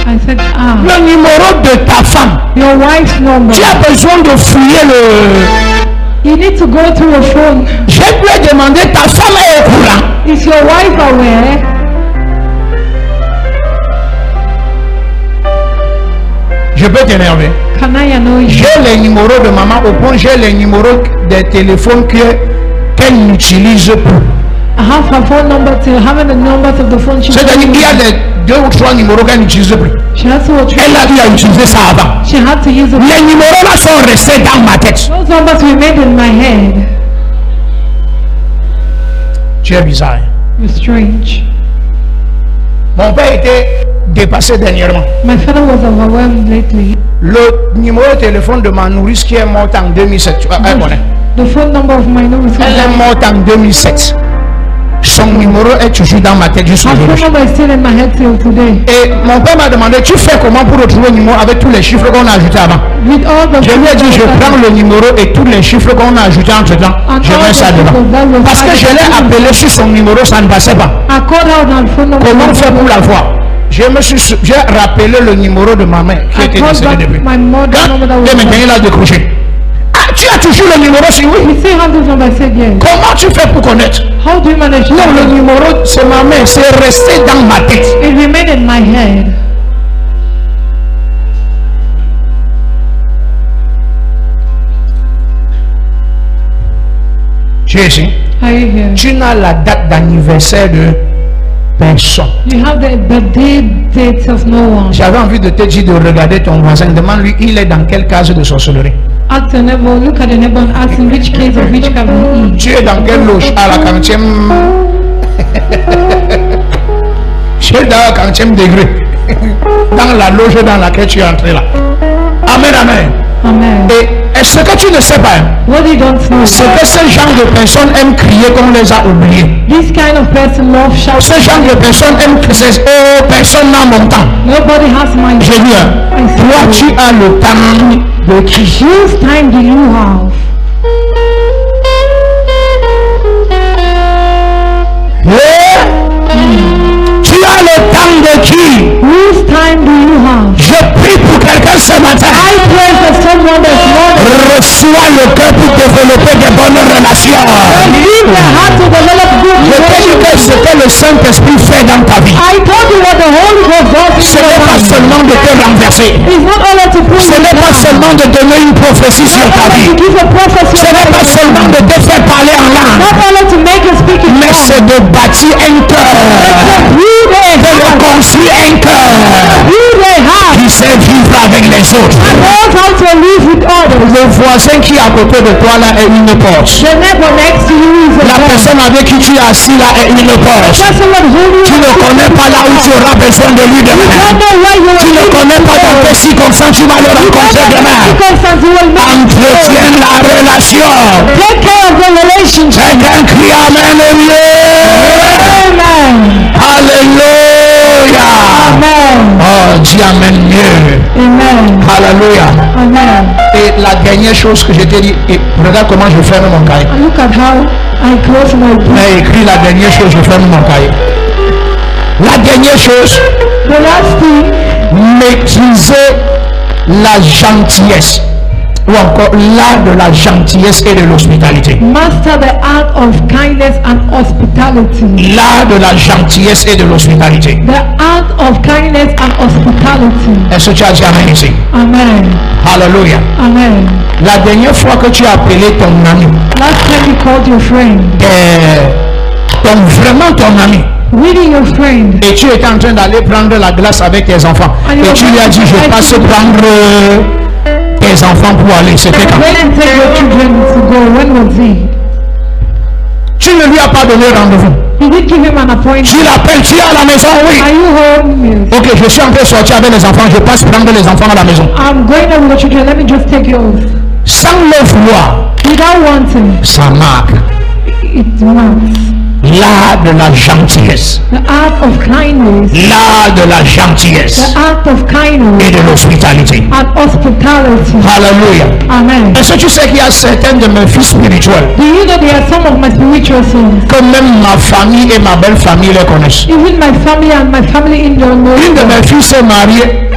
I said, le numéro de ta femme. your wife's number. Tu as besoin de fouiller le... You need to go through your phone. Je lui ai demandé, ta femme est au courant. Is your wife aware? Je peux t'énerver. Can I annoy you? J'ai les numéros de maman au point, j'ai les numéros des téléphones qu'elle n'utilise plus. I have her phone number till having the numbers of the phone she C'est-à-dire qu'il y a des 2 ou 3 numéros qu'elle n'utilise plus. She has to Elle a dû utiliser ça avant. She had to use it. Les numéros là sont restés dans ma tête. Those numbers remained in my head. Tu es bizarre. You're strange. Mon père était dépassé dernièrement. My father was overwhelmed lately. Le numéro de téléphone de ma nourrice qui est morte en 2007. Tu connais. The phone number of my nourse. Elle est morte en 2007. Son numéro est toujours dans ma tête jusqu'à My phone aujourd'hui. number is still in my head till today. Et mon père m'a demandé, tu fais comment pour retrouver le numéro avec tous les chiffres qu'on a ajoutés avant? With all the Je lui ai dit, je prends le numéro et tous les chiffres qu'on a ajoutés entre temps, je mets ça dedans. Parce que je l'ai appelé sur son numéro, ça ne passait pas. I called out on phone number. Comment faire pour la voir? J'ai rappelé le numéro de ma mère qui I était called décédée back depuis. my mother number that was. Et maintenant il a décroché. Ah, tu as toujours le numéro sur oui? You still have this number? I said yes. Comment tu fais pour connaître? How do you manage? Non, le numéro, c'est ma mère, c'est resté dans ma tête. It remained in my head. Tu es ici? Are you here? Tu n'as la date d'anniversaire de personne. You have the birthday dates of no one. J'avais envie de te dire de regarder ton voisin. Demande-lui, il est dans quelle case de sorcellerie? Ask the neighbor, look at the neighbor and ask him which case of witchcraft he is. Tu es dans quelle loge? À la 40e. Tu es dans la 40e degré. Dans la loge dans laquelle tu es entré là. Amen, amen. Amen. Et ce que tu ne sais pas, What you don't know, c'est que ce genre de personnes aiment crier qu'on les a oubliés. this kind of person love shout. Ce genre de personnes aiment crier, oh, personne n'a mon temps. Nobody has my Je dis, toi tu as le temps de qui? Whose time do you have? Tu as le temps de qui? Whose time do you have? Je prie pour quelqu'un ce matin. I pray for someone this morning. Reçois le cœur pour développer des bonnes relations. Je t'ai dit que ce que le Saint-Esprit fait dans ta vie, ce n'est pas seulement de te renverser, ce n'est pas seulement de donner une prophétie sur ta vie, ce n'est pas seulement de te faire parler en langue, mais c'est de bâtir un cœur, de reconstruire un cœur qui sait vivre avec les autres. Le voisin qui est à côté de toi là est une porte. La personne avec qui tu es assis là est une porte. Tu ne connais pas là où tu auras besoin de lui demain. Tu ne connais pas dans quelles circonstances tu vas le rencontrer demain. Entretiens la relation. Quelqu'un crie amen au mieux. Alléluia. Oh, dis amen mieux. Alléluia. Et la dernière chose que je t'ai dit, regarde comment je ferme mon cahier. Look at how I close my book. Mais écrit la dernière chose, je ferme mon cahier. La dernière chose, The last thing, maîtriser la gentillesse. Ou encore l'art de la gentillesse et de l'hospitalité. master the art of kindness and hospitality. L'art de la gentillesse et de l'hospitalité. The art of kindness and hospitality. Est-ce que tu as dit amen ici? Amen. Alléluia. Amen. La dernière fois que tu as appelé ton ami, Last time you called your friend, vraiment ton ami, really your friend, et tu étais en train d'aller prendre la glace avec tes enfants, et tu lui as dit je passe prendre tes enfants pour aller, c'était quand? when you take your children to go, when was it? Tu ne lui as pas donné rendez-vous. You did give him an appointment. Tu l'appelles, tu es à la maison, oui. Are you home? Yes. Ok, je suis en train de sortir avec les enfants, je passe prendre les enfants à la maison. I'm going out with the children. Let me just take yours. Sans le vouloir, Without wanting, ça marque it marks l'art de la gentillesse. the art of kindness, L'art de la gentillesse the art of et kindness de l'hospitalité. and hospitality. Alléluia. Amen. Est-ce que tu sais qu'il y a certains de mes fils spirituels Do you know there are some of my spiritual sons? que même ma famille et ma belle famille les connaissent? Even my family and my family in your know. Une de mes filles s'est mariée.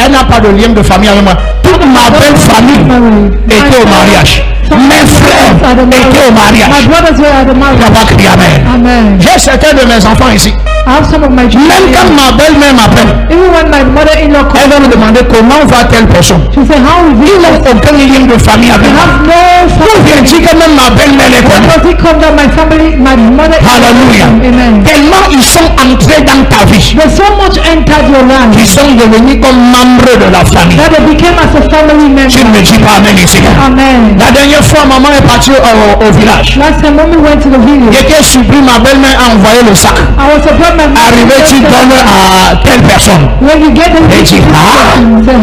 Elle n'a pas de lien de famille avec moi. Toute ma belle famille était au mariage. Mes frères étaient au My mariage. brothers were at the Il n'y a marriage. pas crié amen. Amen. J'ai certains de mes enfants ici. I have some of my Même children. quand ma belle-mère m'appelle, Even when my mother-in-law elle calls, va me demander comment va telle personne. she said, "How is Ils it?" n'ont aucun lien de famille avec I moi. have no D'où family. vient-il que même ma belle-mère les How connaît? does it come that my family, my mother? Alléluia. Amen. Tellement ils sont entrés dans ta vie. There's so much entered your Ils life sont devenus comme membres de la famille. that they became as a family Tu ne member. me dis pas amen ici. Amen. La dernière fois, maman est partie au village. Last time when we went to the village, J'étais surpris, ma belle-mère a envoyé le sac. I was surprised my mother Arrivé, tu said, donnes à telle personne. when you get the Et tu dis, ah, say,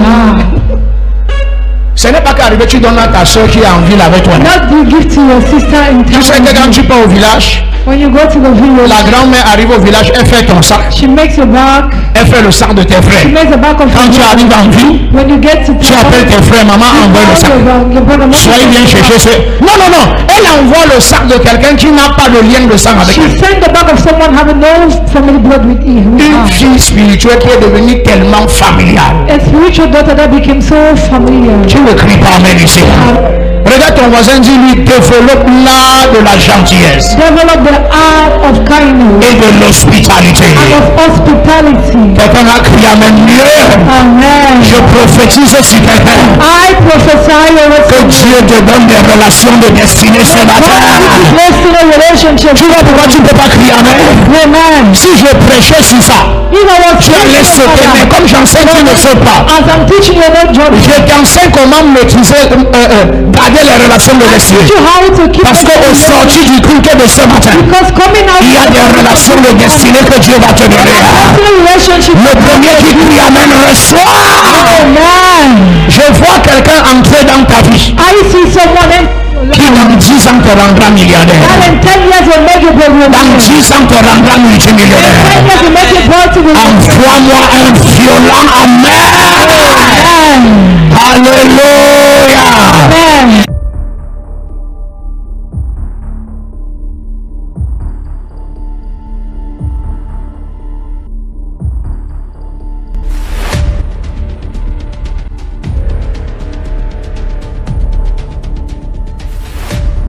ce n'est pas qu'arrivé, tu donnes à ta soeur qui est en ville avec toi. not you give to your sister in Tu sais que quand town. tu pars au village, When you go to the village, la grand-mère arrive au village, elle fait ton sac. she makes your back, Elle fait le sac de tes she frères. makes the back of Quand tu your arrives en ville, when you get to tu appelles tes frères, maman envoie le sac. your brother, Soyez bien chercher ce... Non, non, non. Elle envoie le sac de quelqu'un qui n'a pas de lien de sang avec she elle. sent the back of someone having no family blood with you. Une fille spirituelle qui est devenue tellement familiale. A spiritual daughter that became so familiar. Tu ne cries pas amen ici. Regarde ton voisin, dis-lui, développe l'art de la gentillesse Develop the art of kindness et de l'hospitalité. and of hospitality. Quelqu'un a crié amen mieux. Amen. Je prophétise sur quelqu'un I prophesy over que Dieu te donne des relations de destinée ce matin. blessed in a relationship. Tu vois pourquoi tu ne peux pas crier amen? Amen. Si je prêchais sur ça, You know what? tu allais sauter, mais comme j'enseigne, tu ne sautes pas. As I'm teaching you that job, Je t'enseigne comment maîtriser, garder les relations de destinée. teach you how to keep Parce qu'au sorti du culte de ce matin, because coming out il y a des relations de destinée que Dieu va te donner. in a relationship. Le premier qui crie amen reçoit. Amen. Je vois quelqu'un entrer dans ta vie I see someone qui dans 10 ans te rendra millionnaire. that in 10 years will make you Dans billionaire. 10 ans te rendra 10 multimillionnaire. years will make you multi-millionaire. Envoie-moi un violent amen.